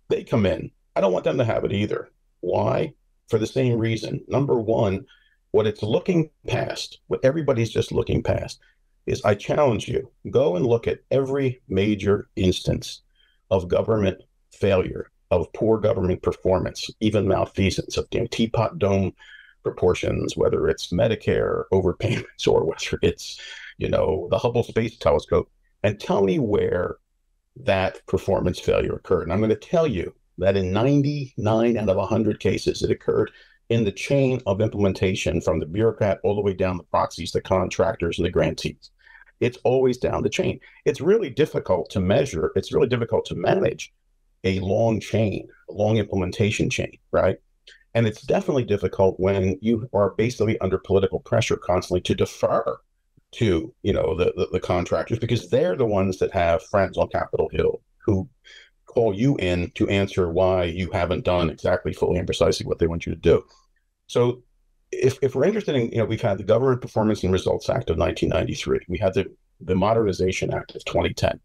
They come in. I don't want them to have it either. Why? For the same reason. Number one, what it's looking past, what everybody's just looking past, is I challenge you, go and look at every major instance of government failure, of poor government performance, even malfeasance, of teapot dome proportions, whether it's Medicare overpayments or whether it's, the Hubble Space Telescope, and tell me where that performance failure occurred. And I'm going to tell you that in 99 out of 100 cases, it occurred in the chain of implementation from the bureaucrat all the way down the proxies, the contractors, and the grantees. It's always down the chain. It's really difficult to measure. It's really difficult to manage a long chain, a long implementation chain, right? And it's definitely difficult when you are basically under political pressure constantly to defer to, the contractors, because they're the ones that have friends on Capitol Hill who call you in to answer why you haven't done exactly fully and precisely what they want you to do. So if we're interested in, we've had the Government Performance and Results Act of 1993. We had the Modernization Act of 2010.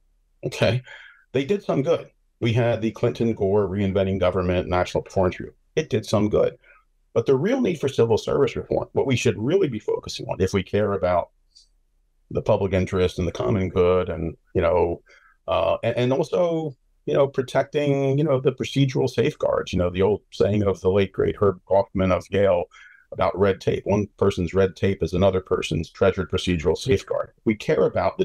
Okay. They did some good. We had the Clinton Gore Reinventing Government National Performance Review. It did some good. But the real need for civil service reform, what we should really be focusing on if we care about the public interest and the common good, and and also protecting the procedural safeguards. The old saying of the late great Herb Kaufman of Yale about red tape: one person's red tape is another person's treasured procedural safeguard. We care about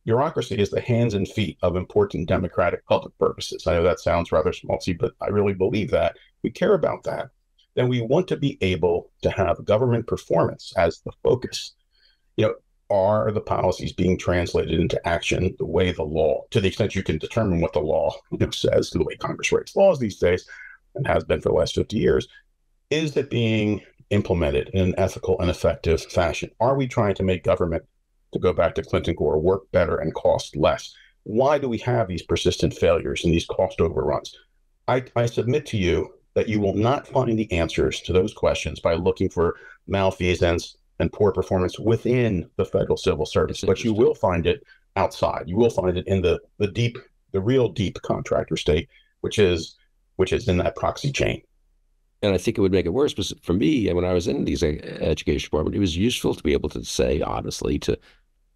bureaucracy is the hands and feet of important democratic public purposes. I know that sounds rather schmaltzy, but I really believe that. We care about that. Then we want to be able to have government performance as the focus. are the policies being translated into action the way the law, to the extent you can determine what the law says, the way Congress writes laws these days, and has been for the last 50 years, is it being implemented in an ethical and effective fashion? Are we trying to make government, to go back to Clinton Gore, work better and cost less? Why do we have these persistent failures and these cost overruns? I submit to you that you will not find the answers to those questions by looking for malfeasance and poor performance within the federal civil service, but you will find it outside. You will find it in the real deep contractor state, which is in that proxy chain. And I think it would make it worse. Because for me, when I was in these education department, it was useful to be able to say honestly to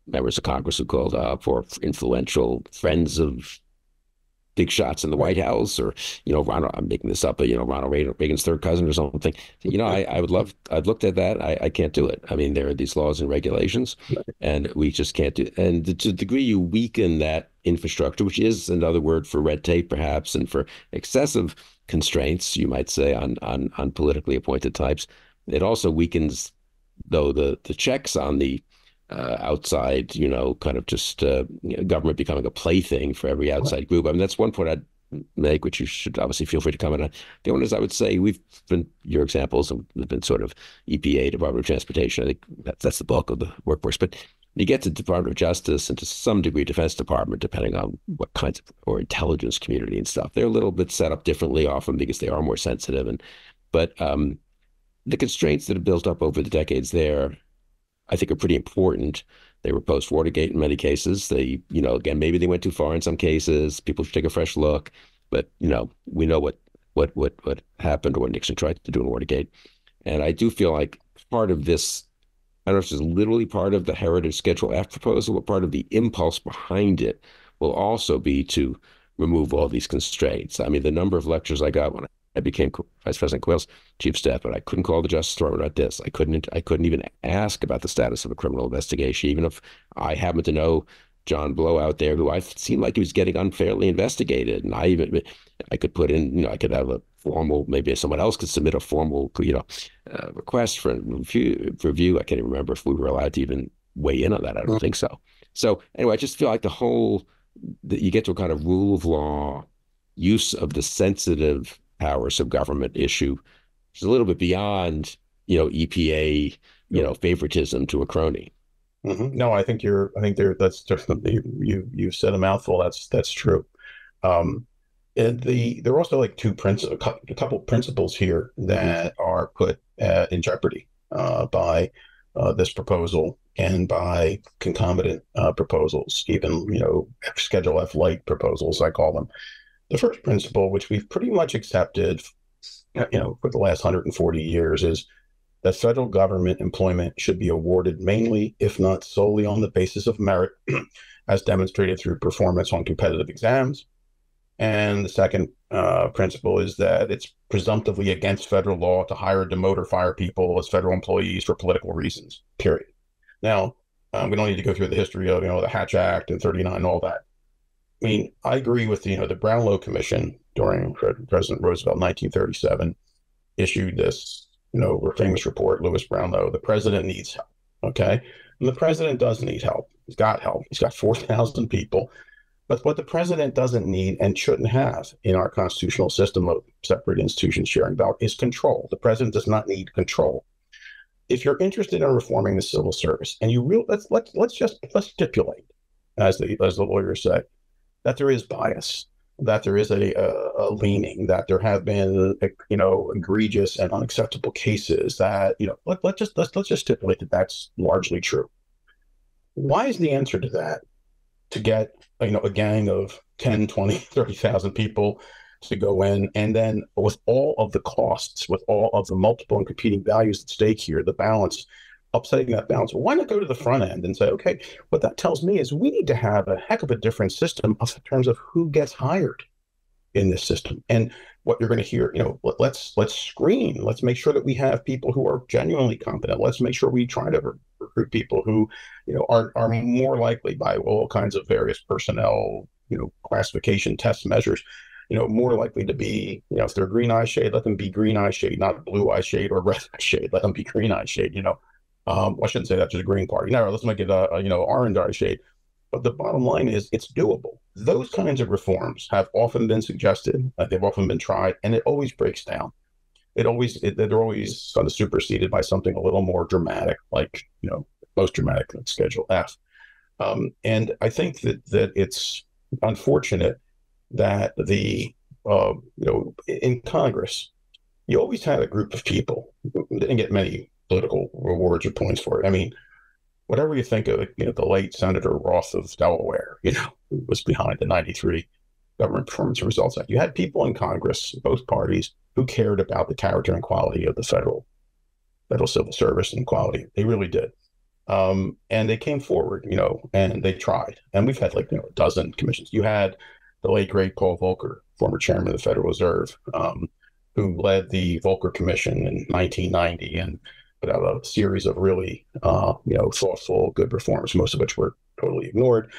members of Congress who called up, or influential friends of big shots in the White House, or Ronald, I'm making this up, but Ronald Reagan's third cousin or something. I would love. I've looked at that. I can't do it. I mean, there are these laws and regulations, and we just can't do. And to the degree you weaken that infrastructure, which is another word for red tape, perhaps, and for excessive constraints, you might say, on politically appointed types, it also weakens, though, the checks on the outside, kind of just government becoming a plaything for every outside group. I mean, that's one point I'd make, which you should obviously feel free to comment on. The one is, I would say, your examples have been sort of EPA, Department of Transportation. I think that's the bulk of the workforce. But you get to Department of Justice and to some degree Defense Department, depending on what kinds of, or intelligence community and stuff. They're a little bit set up differently often because they are more sensitive. But the constraints that have built up over the decades there, I think, are pretty important. They were post-Watergate in many cases. They, again, maybe they went too far in some cases. People should take a fresh look. But, we know what happened, or what Nixon tried to do in Watergate. And I do feel like part of this, I don't know if it's literally part of the Heritage Schedule F proposal, but part of the impulse behind it will also be to remove all these constraints. I mean, the number of lectures I got when I became Vice President Quayle's chief of staff, but I couldn't call the Justice Department about this. I couldn't even ask about the status of a criminal investigation, even if I happened to know John Blow out there, who I seemed like he was getting unfairly investigated. And I could put in, I could have a formal, maybe someone else could submit a formal, request for review. I can't even remember if we were allowed to even weigh in on that. I don't think so. So anyway, I just feel like that you get to a kind of rule of law use of the sensitive powers of government issue, which is a little bit beyond, EPA, favoritism to a crony. Mm-hmm. No, I think that's definitely, you said a mouthful. That's true. And there are also like a couple principles here that are put in jeopardy by this proposal and by concomitant proposals, even Schedule F light proposals, I call them. The first principle, which we've pretty much accepted, for the last 140 years, is that federal government employment should be awarded mainly, if not solely, on the basis of merit, as demonstrated through performance on competitive exams. And the second principle is that it's presumptively against federal law to hire, demote, or fire people as federal employees for political reasons, period. Now, we don't need to go through the history of, the Hatch Act and 39 and all that. I mean, I agree with, the Brownlow Commission during President Roosevelt in 1937 issued this, famous report, Lewis Brownlow, the president needs help, okay? And the president does need help. He's got help. He's got 4,000 people. But what the president doesn't need and shouldn't have in our constitutional system of separate institutions sharing power is control. The president does not need control. If you're interested in reforming the civil service, and let's stipulate, as the lawyers say, that there is bias, that there is a leaning, that there have been egregious and unacceptable cases, that let's just stipulate that that's largely true. Why is the answer to that to get a gang of 10, 20, 30,000 people to go in, and then with all of the costs, with all of the multiple and competing values at stake here, the balance, upsetting that balance, why not go to the front end and say, okay, what that tells me is we need to have a heck of a different system in terms of who gets hired in this system. And what you're going to hear, let's screen, let's make sure that we have people who are genuinely competent. Let's make sure we try to recruit people who, are more likely by all kinds of various personnel, classification test measures, more likely to be, if they're green eye shade, let them be green eye shade, not blue eye shade or red eye shade. Let them be green eye shade, I shouldn't say that to the Green Party. No, let's make it orange shade. But the bottom line is it's doable. Those kinds of reforms have often been suggested. They've often been tried, and it always breaks down. They're always sort of superseded by something a little more dramatic, like most dramatic, like Schedule F. And I think that it's unfortunate that in Congress, you always had a group of people who didn't get many political rewards or points for it. I mean, whatever you think of, the late Senator Roth of Delaware, who was behind the '93 Government Performance Results Act. You had people in Congress, both parties, who cared about the character and quality of the federal civil service and quality. They really did. And they came forward, and they tried. And we've had a dozen commissions. You had the late, great Paul Volcker, former chairman of the Federal Reserve, who led the Volcker Commission in 1990 and put out a series of really, thoughtful, good reforms, most of which were totally ignored.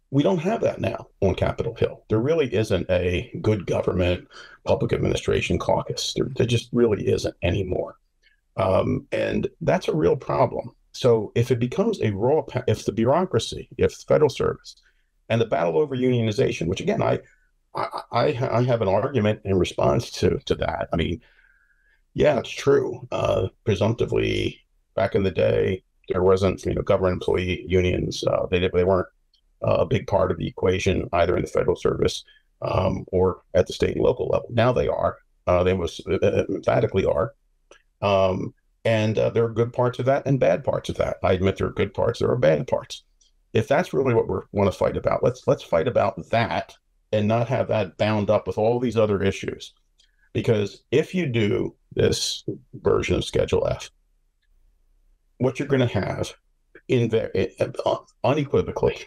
We don't have that now on Capitol Hill. There really isn't a good government, public administration caucus. There just really isn't anymore. And that's a real problem. So if it becomes if the bureaucracy, if the federal service, and the battle over unionization, which again, I have an argument in response to that. I mean, yeah, it's true. Presumptively, back in the day, there wasn't government employee unions. They weren't a big part of the equation either in the federal service or at the state and local level. Now they are. They most emphatically are. And there are good parts of that and bad parts of that. I admit there are good parts, there are bad parts. If that's really what we want to fight about, let's fight about that and not have that bound up with all these other issues. Because if you do this version of Schedule F, what you're going to have unequivocally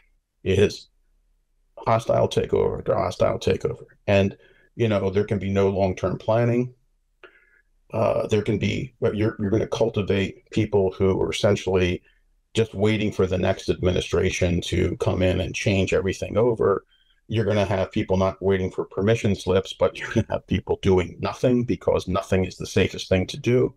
is hostile takeover to hostile takeover. And, there can be no long-term planning. There can be, you're going to cultivate people who are essentially just waiting for the next administration to come in and change everything over. You're going to have people not waiting for permission slips, but you're going to have people doing nothing because nothing is the safest thing to do.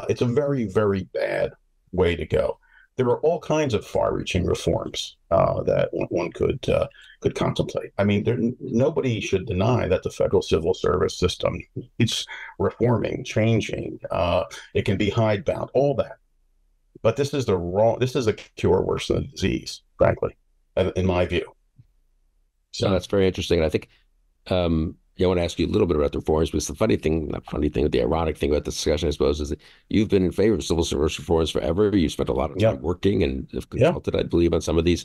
It's a very, very bad way to go. There are all kinds of far-reaching reforms that one could contemplate. I mean, nobody should deny that the federal civil service system is reforming, changing. It can be hidebound, all that. But this is a cure worse than a disease, frankly, in my view. So that's very interesting. And I think I want to ask you a little bit about the reforms, but the the ironic thing about the discussion, I suppose, is that you've been in favor of civil service reforms forever. You spent a lot of time working and have consulted, I believe, on some of these,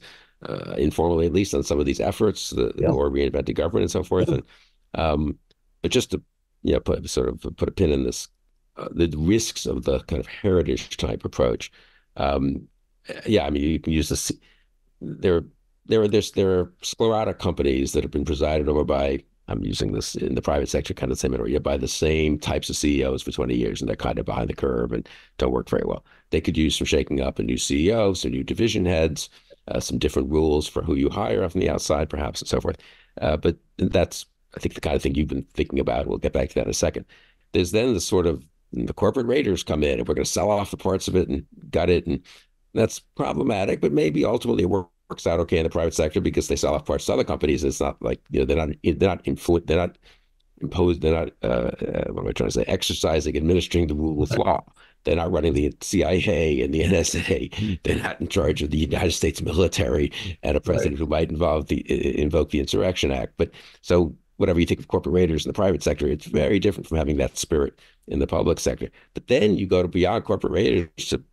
informally at least, on some of these efforts, the more reinvented government and so forth. And but just to put a pin in this, the risks of the kind of heritage type approach. I mean, you can use this. There are sclerotic companies that have been presided over by, I'm using this in the private sector, kind of the same area, by the same types of CEOs for 20 years, and they're kind of behind the curve and don't work very well. They could use some shaking up, a new CEO, some new division heads, some different rules for who you hire from the outside, perhaps, and so forth. But that's, I think, the kind of thing you've been thinking about. We'll get back to that in a second. There's then the corporate raiders come in, and we're going to sell off the parts of it and gut it, and that's problematic, but maybe ultimately it works out okay in the private sector because they sell off parts to other companies. It's not like they're not what am I trying to say? Exercising, administering the rule of law. They're not running the CIA and the NSA. They're not in charge of the United States military and a president who might invoke the Insurrection Act. But so whatever you think of corporate raiders in the private sector, it's very different from having that spirit in the public sector. But then you go to beyond corporate raiders to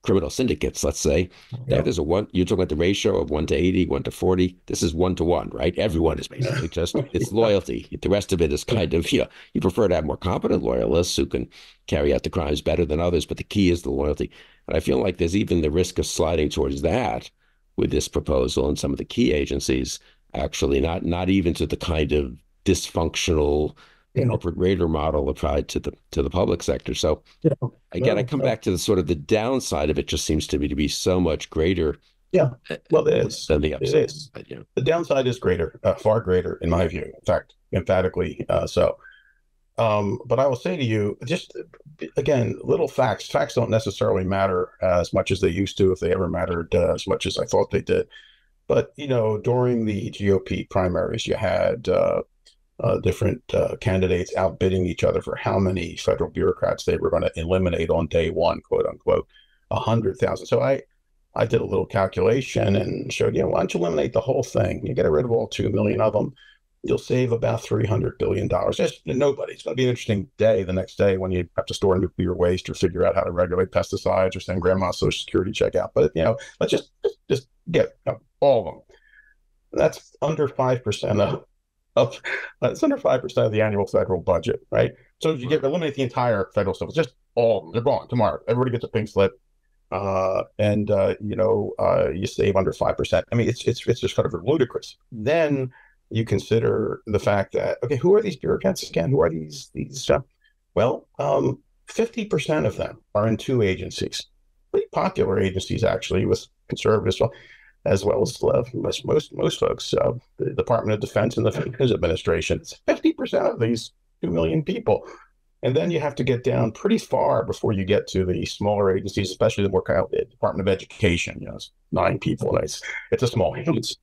criminal syndicates, let's say. You're talking about the ratio of 1 to 80, 1 to 40. This is 1 to 1, right? Everyone is basically it's loyalty. The rest of it is kind of, you prefer to have more competent loyalists who can carry out the crimes better than others, but the key is the loyalty. And I feel like there's even the risk of sliding towards that with this proposal and some of the key agencies, actually, not even to the kind of dysfunctional corporate raider model applied to the public sector. So again, I come back to the downside of it. Just seems to me to be so much greater. Yeah, well, it is than the upside. It is. The downside is greater, far greater, in my view. In fact, emphatically so. But I will say to you, just again, little facts. Facts don't necessarily matter as much as they used to, if they ever mattered as much as I thought they did. But, during the GOP primaries, you had different candidates outbidding each other for how many federal bureaucrats they were going to eliminate on day one, quote unquote, 100,000. So I did a little calculation and showed, why don't you eliminate the whole thing? You get rid of all 2 million of them. You'll save about $300 billion. Just nobody. It's going to be an interesting day the next day when you have to store nuclear waste or figure out how to regulate pesticides or send grandma a Social Security check out. But, let's just get all of them. That's under 5% of that's under 5% of the annual federal budget, right? So you eliminate the entire federal stuff. It's just all they're gone tomorrow. Everybody gets a pink slip, and you save under 5%. I mean, it's just kind of ludicrous. Then you consider the fact that, okay, who are these bureaucrats again? Who are these? 50% of them are in 2 agencies, pretty popular agencies actually, with conservatives, as well as most folks, the Department of Defense and the Veterans Administration. It's 50% of these 2 million people. And then you have to get down pretty far before you get to the smaller agencies, especially the more kind of Department of Education. It's 9 people. It's a small agency.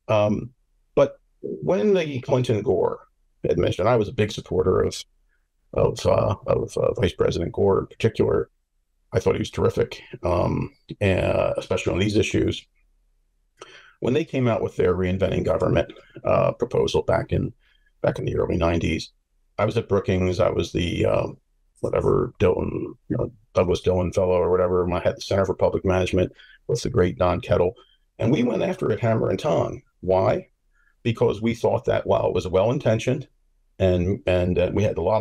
But when the Clinton-Gore administration, I was a big supporter of Vice President Gore in particular. I thought he was terrific, and especially on these issues. When they came out with their reinventing government proposal back in the early 90s, I was at Brookings. I was the Douglas Dillon Fellow or whatever. I had the Center for Public Management with the great Don Kettle, and we went after it hammer and tongue. Why? Because we thought that while it was well intentioned, and we had a lot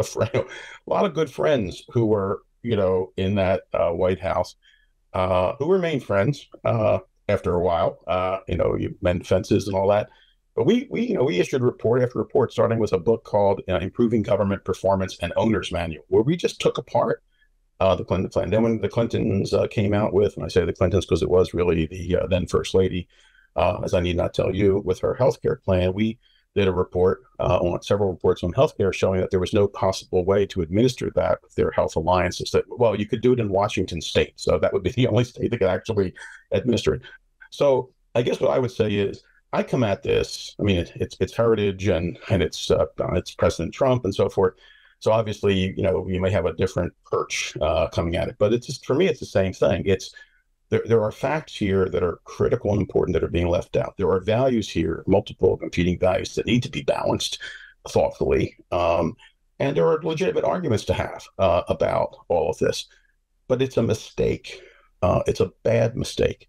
of good friends who were in that White House, who remained friends after a while. You mend fences and all that. But we issued report after report, starting with a book called Improving Government Performance and Owner's Manual, where we just took apart the Clinton plan. Then when the Clintons came out with, and I say the Clintons because it was really the then First Lady, as I need not tell you, with her healthcare plan, we did a report on several reports on healthcare showing that there was no possible way to administer that with their health alliances. That, well, you could do it in Washington State, so that would be the only state that could actually administer it. So I guess what I would say is, I come at this. I mean, it's heritage and it's President Trump and so forth. So obviously, you may have a different perch coming at it, but it's just, for me, it's the same thing. There are facts here that are critical and important that are being left out. There are values here, multiple competing values that need to be balanced thoughtfully, and there are legitimate arguments to have about all of this. But it's a mistake. It's a bad mistake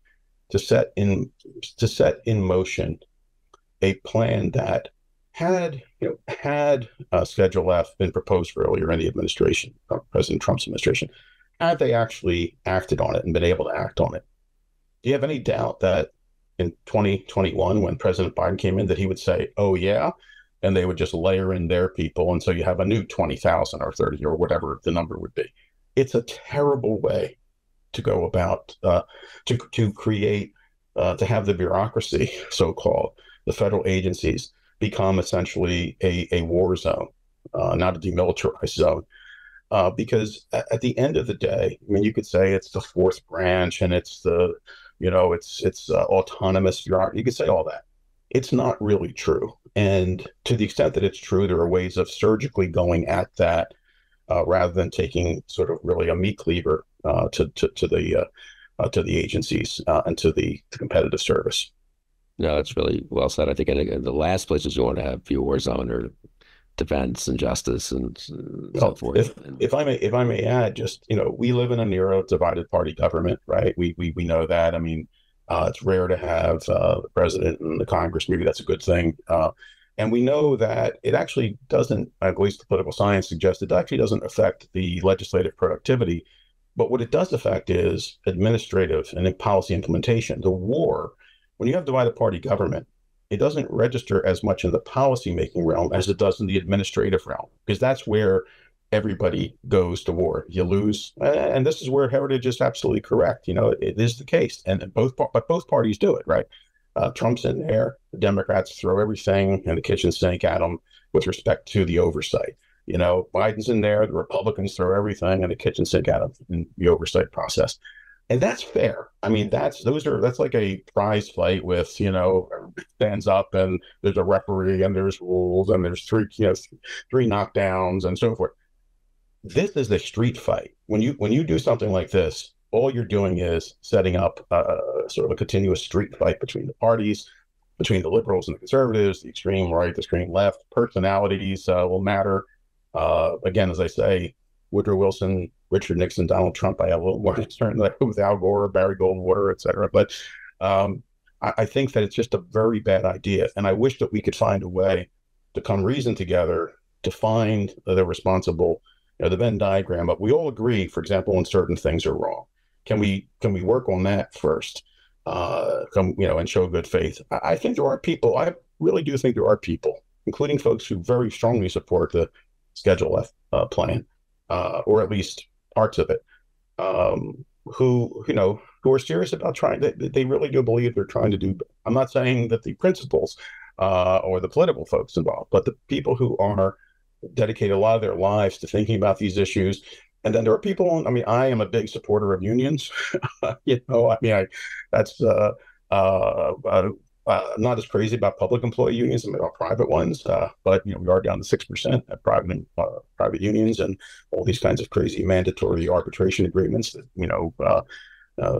to set in motion a plan that had Schedule F been proposed earlier in the administration, President Trump's administration, had they actually acted on it and been able to act on it. Do you have any doubt that in 2021, when President Biden came in, that he would say, "Oh yeah," and they would just layer in their people, and so you have a new 20,000 or 30 or whatever the number would be? It's a terrible way to go about to create to have the bureaucracy, so-called, the federal agencies, become essentially a war zone, not a demilitarized zone. Because at the end of the day, I mean, you could say it's the fourth branch and it's the, it's autonomous. You could say all that. It's not really true. And to the extent that it's true, there are ways of surgically going at that rather than taking sort of really a meat cleaver to the agencies and to the competitive service. No, it's really well said. I think the last places you want to have war zone or defense and justice and so forth. If I may add, just we live in an era of divided party government, right? We know that. I mean, it's rare to have the president and the Congress. Maybe that's a good thing. And we know that it actually doesn't, at least the political science suggests, it actually doesn't affect the legislative productivity. But what it does affect is administrative and policy implementation. The war, when you have divided party government, it doesn't register as much in the policy-making realm as it does in the administrative realm, because that's where everybody goes to war. You lose, and this is where heritage is absolutely correct. It is the case, and both parties do it, right? Trump's in there. The Democrats throw everything in the kitchen sink at him with respect to the oversight. Biden's in there, the Republicans throw everything in the kitchen sink at him in the oversight process. And that's fair. I mean, that's like a prize fight with, everybody stands up and there's a referee and there's rules and there's three knockdowns and so forth. This is a street fight. When you do something like this, all you're doing is setting up sort of a continuous street fight between the parties, between the liberals and the conservatives, the extreme right, the extreme left. Personalities will matter. Again, as I say, Woodrow Wilson, Richard Nixon, Donald Trump, I have a little more concern with Al Gore, Barry Goldwater, et cetera. But I think that it's just a very bad idea. And I wish that we could find a way to come reason together to find the responsible, the Venn diagram. But we all agree, for example, when certain things are wrong. Can we work on that first? And show good faith. I think there are people, I really do think there are people, including folks who very strongly support the Schedule F plan, or at least parts of it, who are serious about trying. They really do believe they're trying to do. I'm not saying that the principals or the political folks involved, but the people who are dedicated a lot of their lives to thinking about these issues. And then there are people. I mean, I am a big supporter of unions. That's not as crazy about public employee unions as about private ones, but we are down to 6% at private unions, and all these kinds of crazy mandatory arbitration agreements that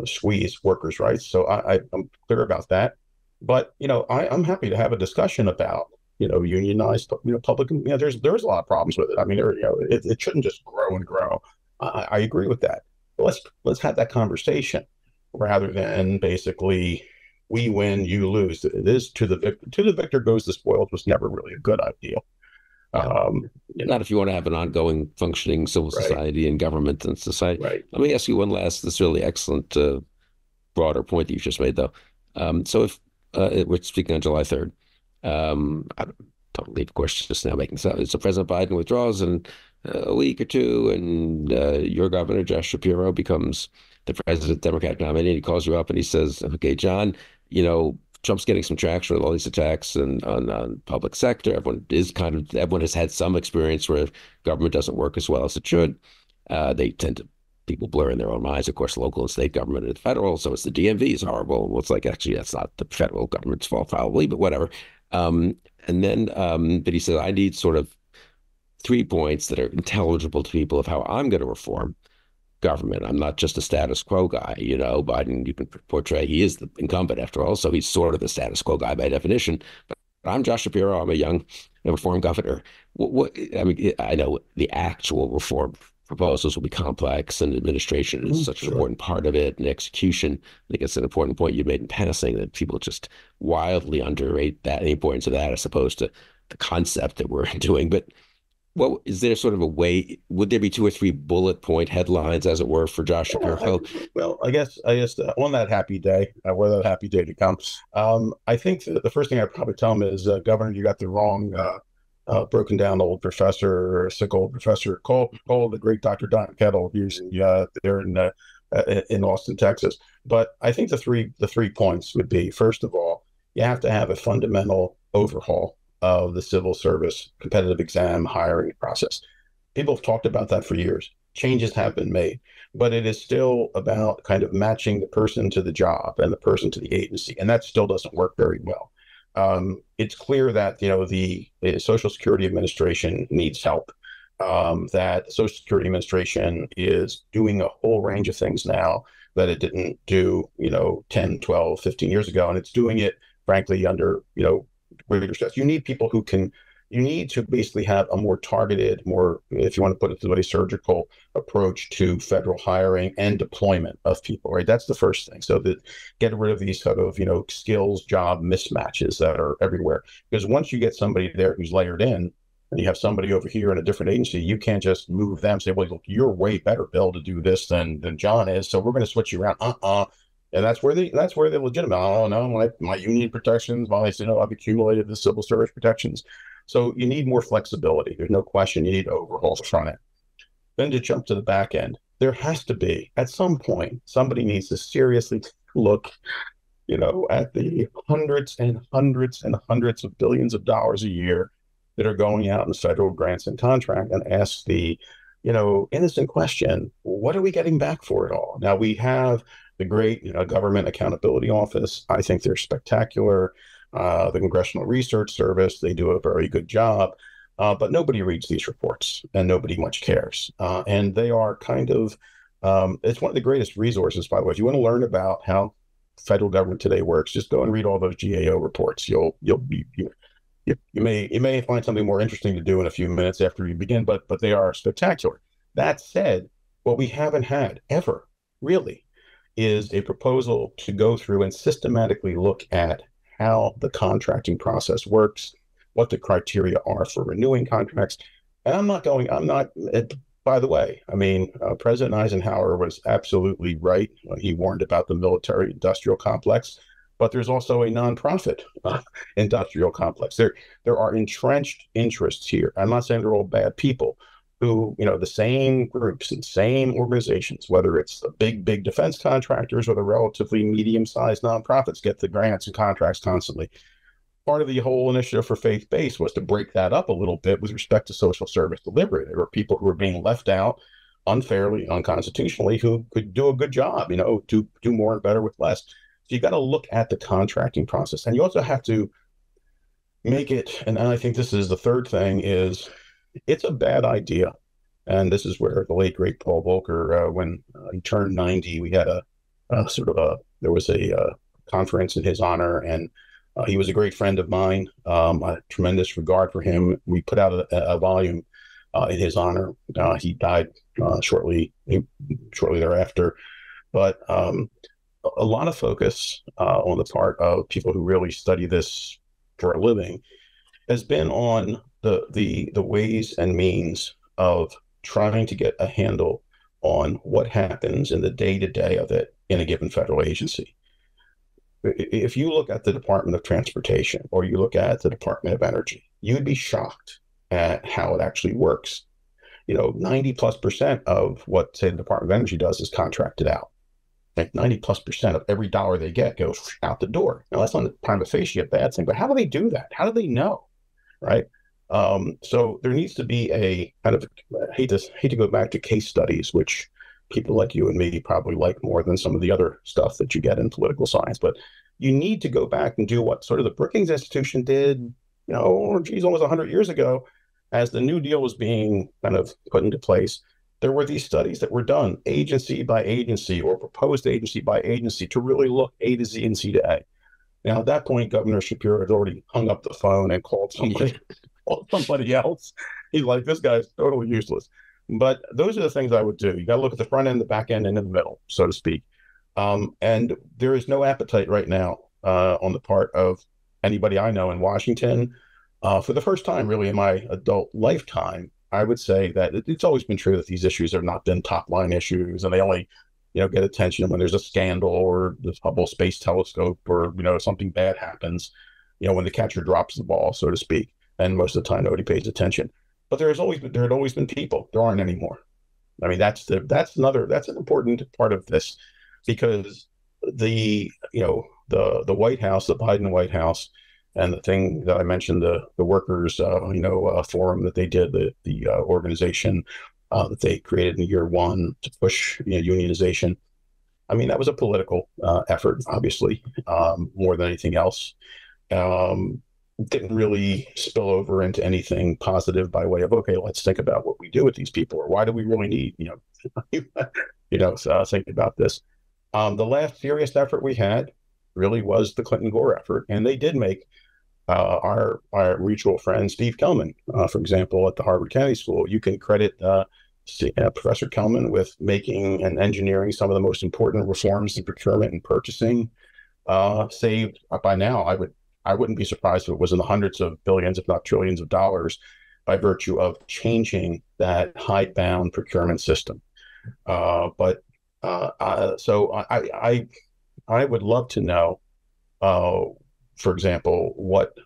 squeeze workers' rights. So I'm clear about that. But I'm happy to have a discussion about unionized public. There's a lot of problems with it. I mean, it shouldn't just grow and grow. I agree with that. But let's have that conversation rather than basically we win, you lose. It is to the victor goes the spoils was never really a good idea. Not if you want to have an ongoing functioning civil society and government and society. Right. Let me ask you one last, this really excellent broader point that you've just made, though. So if we're speaking on July 3rd, I don't leave, of course, just now making sense. So President Biden withdraws in a week or two, and your governor, Josh Shapiro, becomes the president Democratic nominee. And he calls you up and he says, "Okay, John, Trump's getting some traction with all these attacks and on public sector. Everyone has had some experience where government doesn't work as well as it should. People blur in their own minds, of course, local and state government and federal. So it's the DMV is horrible. Well, it's like, actually, that's not the federal government's fault, probably, but whatever. But he said, I need sort of 3 points that are intelligible to people of how I'm going to reform government. I'm not just a status quo guy. Biden, you can portray, he is the incumbent after all, so he's sort of the status quo guy by definition. But I'm Josh Shapiro. I'm a young reform governor. I know the actual reform proposals will be complex, and administration is such an important part of it, and execution. I think it's an important point you made in passing, that people just wildly underrate the importance of that as opposed to the concept that we're doing. But is there sort of a way, would there be 2 or 3 bullet point headlines, as it were, for Josh Shapiro? Well, I guess on that happy day, where that happy day to come, I think the first thing I'd probably tell him is, Governor, you got the wrong broken down old professor, sick old professor. Call the great Dr. Don Kettle using there in Austin, Texas. But I think the three points would be, first of all, you have to have a fundamental overhaul of the civil service competitive exam hiring process. People have talked about that for years. Changes have been made, but it is still about kind of matching the person to the job and the person to the agency, and that still doesn't work very well. It's clear that the Social Security Administration needs help. That the Social Security Administration is doing a whole range of things now that it didn't do 10, 12, 15 years ago, and it's doing it frankly under greater stress. You need people you need to basically have a more targeted, more, if you want to put it this way, surgical approach to federal hiring and deployment of people, right? That's the first thing. So that get rid of these sort of, skills job mismatches that are everywhere. Because once you get somebody there who's layered in, and you have somebody over here in a different agency, you can't just move them and say, well, look, you're way better, Bill, to do this than John is. So we're going to switch you around. And that's where they're legitimate. Oh no, my union protections, I've accumulated the civil service protections. So you need more flexibility. There's no question. You need to overhaul the front end. Then to jump to the back end, there has to be, at some point, somebody needs to seriously look, at the hundreds and hundreds and hundreds of billions of dollars a year that are going out in federal grants and contract and ask the, innocent question, what are we getting back for it all? Now we have the great, Government Accountability Office. I think they're spectacular. The Congressional Research Service, they do a very good job. But nobody reads these reports and nobody much cares. And they are kind of, it's one of the greatest resources, by the way. If you want to learn about how federal government today works, just go and read all those GAO reports. You may find something more interesting to do in a few minutes after you begin, but they are spectacular. That said, what we haven't had ever really is a proposal to go through and systematically look at how the contracting process works, what the criteria are for renewing contracts. And by the way, President Eisenhower was absolutely right when he warned about the military industrial complex, but there's also a nonprofit industrial complex. There are entrenched interests here. I'm not saying they're all bad people who, the same groups and same organizations, whether it's the big defense contractors or the relatively medium-sized nonprofits, get the grants and contracts constantly. Part of the whole initiative for faith-based was to break that up a little bit with respect to social service delivery. There were people who were being left out unfairly, unconstitutionally, who could do a good job, do more and better with less. So you got to look at the contracting process. And you also have to make it, and I think this is the third thing, is it's a bad idea. And this is where the late, great Paul Volcker, when he turned 90, we had there was a conference in his honor, and he was a great friend of mine. I had tremendous regard for him. We put out a volume in his honor. He died shortly thereafter. But a lot of focus on the part of people who really study this for a living has been on the ways and means of trying to get a handle on what happens in the day-to-day of it in a given federal agency. If you look at the Department of Transportation or you look at the Department of Energy, you'd be shocked at how it actually works. 90+% of what, say, the Department of Energy does is contracted out. Like 90+% of every dollar they get goes out the door. Now, that's not prima facie a bad thing, but how do they do that? How do they know? Right? So there needs to be a kind of, I hate to go back to case studies, which people like you and me probably like more than some of the other stuff that you get in political science, but you need to go back and do what sort of the Brookings Institution did, almost 100 years ago, as the New Deal was being kind of put into place. There were these studies that were done agency by agency or proposed agency by agency to really look A to Z and C to A. Now, at that point, Governor Shapiro had already hung up the phone and called somebody else. He's like, this guy's totally useless. But those are the things I would do. You got to look at the front end, the back end, and in the middle, so to speak. And there is no appetite right now on the part of anybody I know in Washington. For the first time, really, in my adult lifetime, I would say that it's always been true that these issues have not been top line issues, and they only, get attention when there's a scandal or the Hubble Space Telescope or, something bad happens, when the catcher drops the ball, so to speak. And most of the time, nobody pays attention. But there had always been people. There aren't anymore. I mean, that's an important part of this, because the White House, the Biden White House, and the thing that I mentioned, the workers, forum that they did, the organization that they created in year one to push unionization. I mean, that was a political effort, obviously, more than anything else. Didn't really spill over into anything positive by way of, okay, let's think about what we do with these people, or why do we really need, think about this. The last serious effort we had really was the Clinton-Gore effort, and they did make our mutual friend Steve Kellman, for example, at the Harvard Kennedy School. You can credit Professor Kellman with making and engineering some of the most important reforms in procurement and purchasing, saved by now. I wouldn't be surprised if it was in the hundreds of billions, if not trillions of dollars, by virtue of changing that hidebound procurement system. So I would love to know, for example, what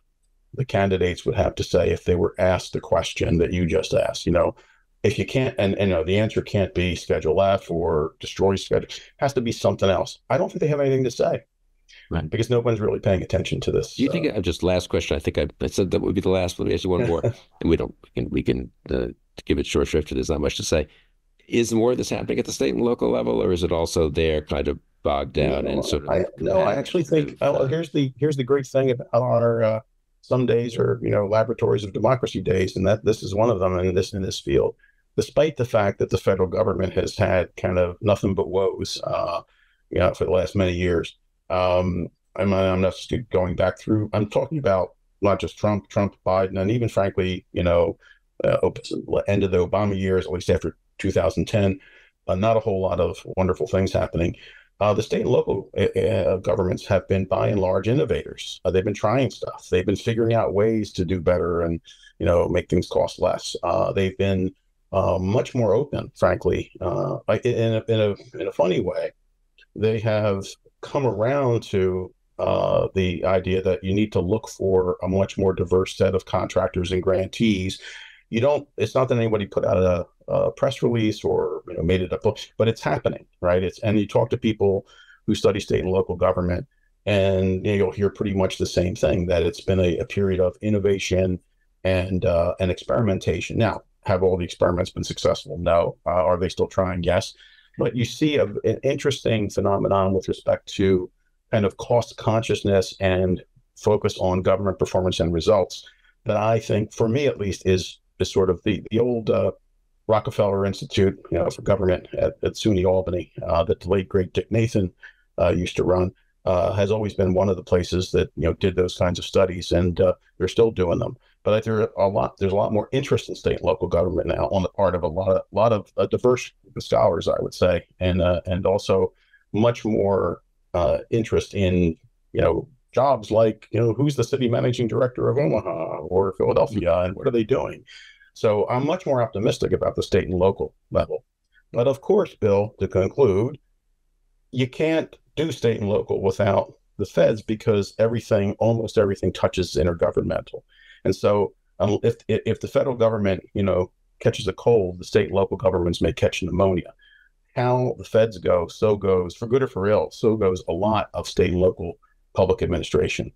the candidates would have to say if they were asked the question that you just asked. If you can't, and the answer can't be Schedule F or destroy schedule, it has to be something else. I don't think they have anything to say. Right. because no one's really paying attention to Do this. you think, just last question, I think I said that would be the last, let me ask you one more, and we can give it short shrift, there's not much to say. Is more of this happening at the state and local level, or is it also there kind of bogged down and sort of I actually think here's the great thing about our some days are laboratories of democracy days, and that this is one of them in this field. Despite the fact that the federal government has had kind of nothing but woes, for the last many years. I'm not just going back through. I'm talking about not just Trump, Biden, and even frankly, end of the Obama years, at least after 2010, not a whole lot of wonderful things happening. The state and local governments have been, by and large, innovators. They've been trying stuff. They've been figuring out ways to do better and, make things cost less. They've been much more open, frankly, in a funny way. They have come around to the idea that you need to look for a much more diverse set of contractors and grantees. It's not that anybody put out a press release or made it up, but it's happening, right? And you talk to people who study state and local government, and you'll hear pretty much the same thing, that it's been a period of innovation and experimentation. Now, have all the experiments been successful? No. Are they still trying? Yes. But you see an interesting phenomenon with respect to kind of cost consciousness and focus on government performance and results that I think, for me at least, is sort of the old Rockefeller Institute, for government at SUNY Albany, that the late great Dick Nathan used to run, has always been one of the places that did those kinds of studies, and they're still doing them. But there's a lot more interest in state and local government now on the part of a lot of diverse scholars, I would say, and also much more interest in jobs like who's the city managing director of Omaha or Philadelphia, and what are they doing? So I'm much more optimistic about the state and local level. But of course, Bill, to conclude, you can't do state and local without the feds, because almost everything touches intergovernmental. And so if the federal government, catches a cold, the state and local governments may catch pneumonia. How the feds go, so goes, for good or for ill, so goes a lot of state and local public administration,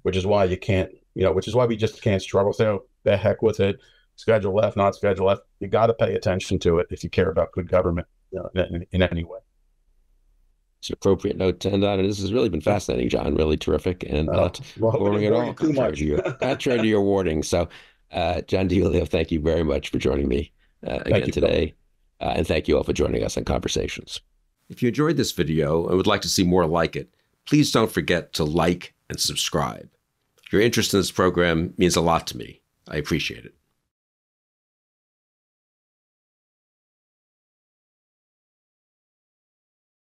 which is why we just can't struggle. Say, oh, the heck with it. Schedule F, not Schedule F. You got to pay attention to it if you care about good government in any way. It's an appropriate note to end on. And this has really been fascinating, John. Really terrific, and not boring at all. Contrary to your warning. So, John DiIulio, thank you very much for joining me again today. And thank you all for joining us on Conversations. If you enjoyed this video and would like to see more like it, please don't forget to like and subscribe. Your interest in this program means a lot to me. I appreciate it.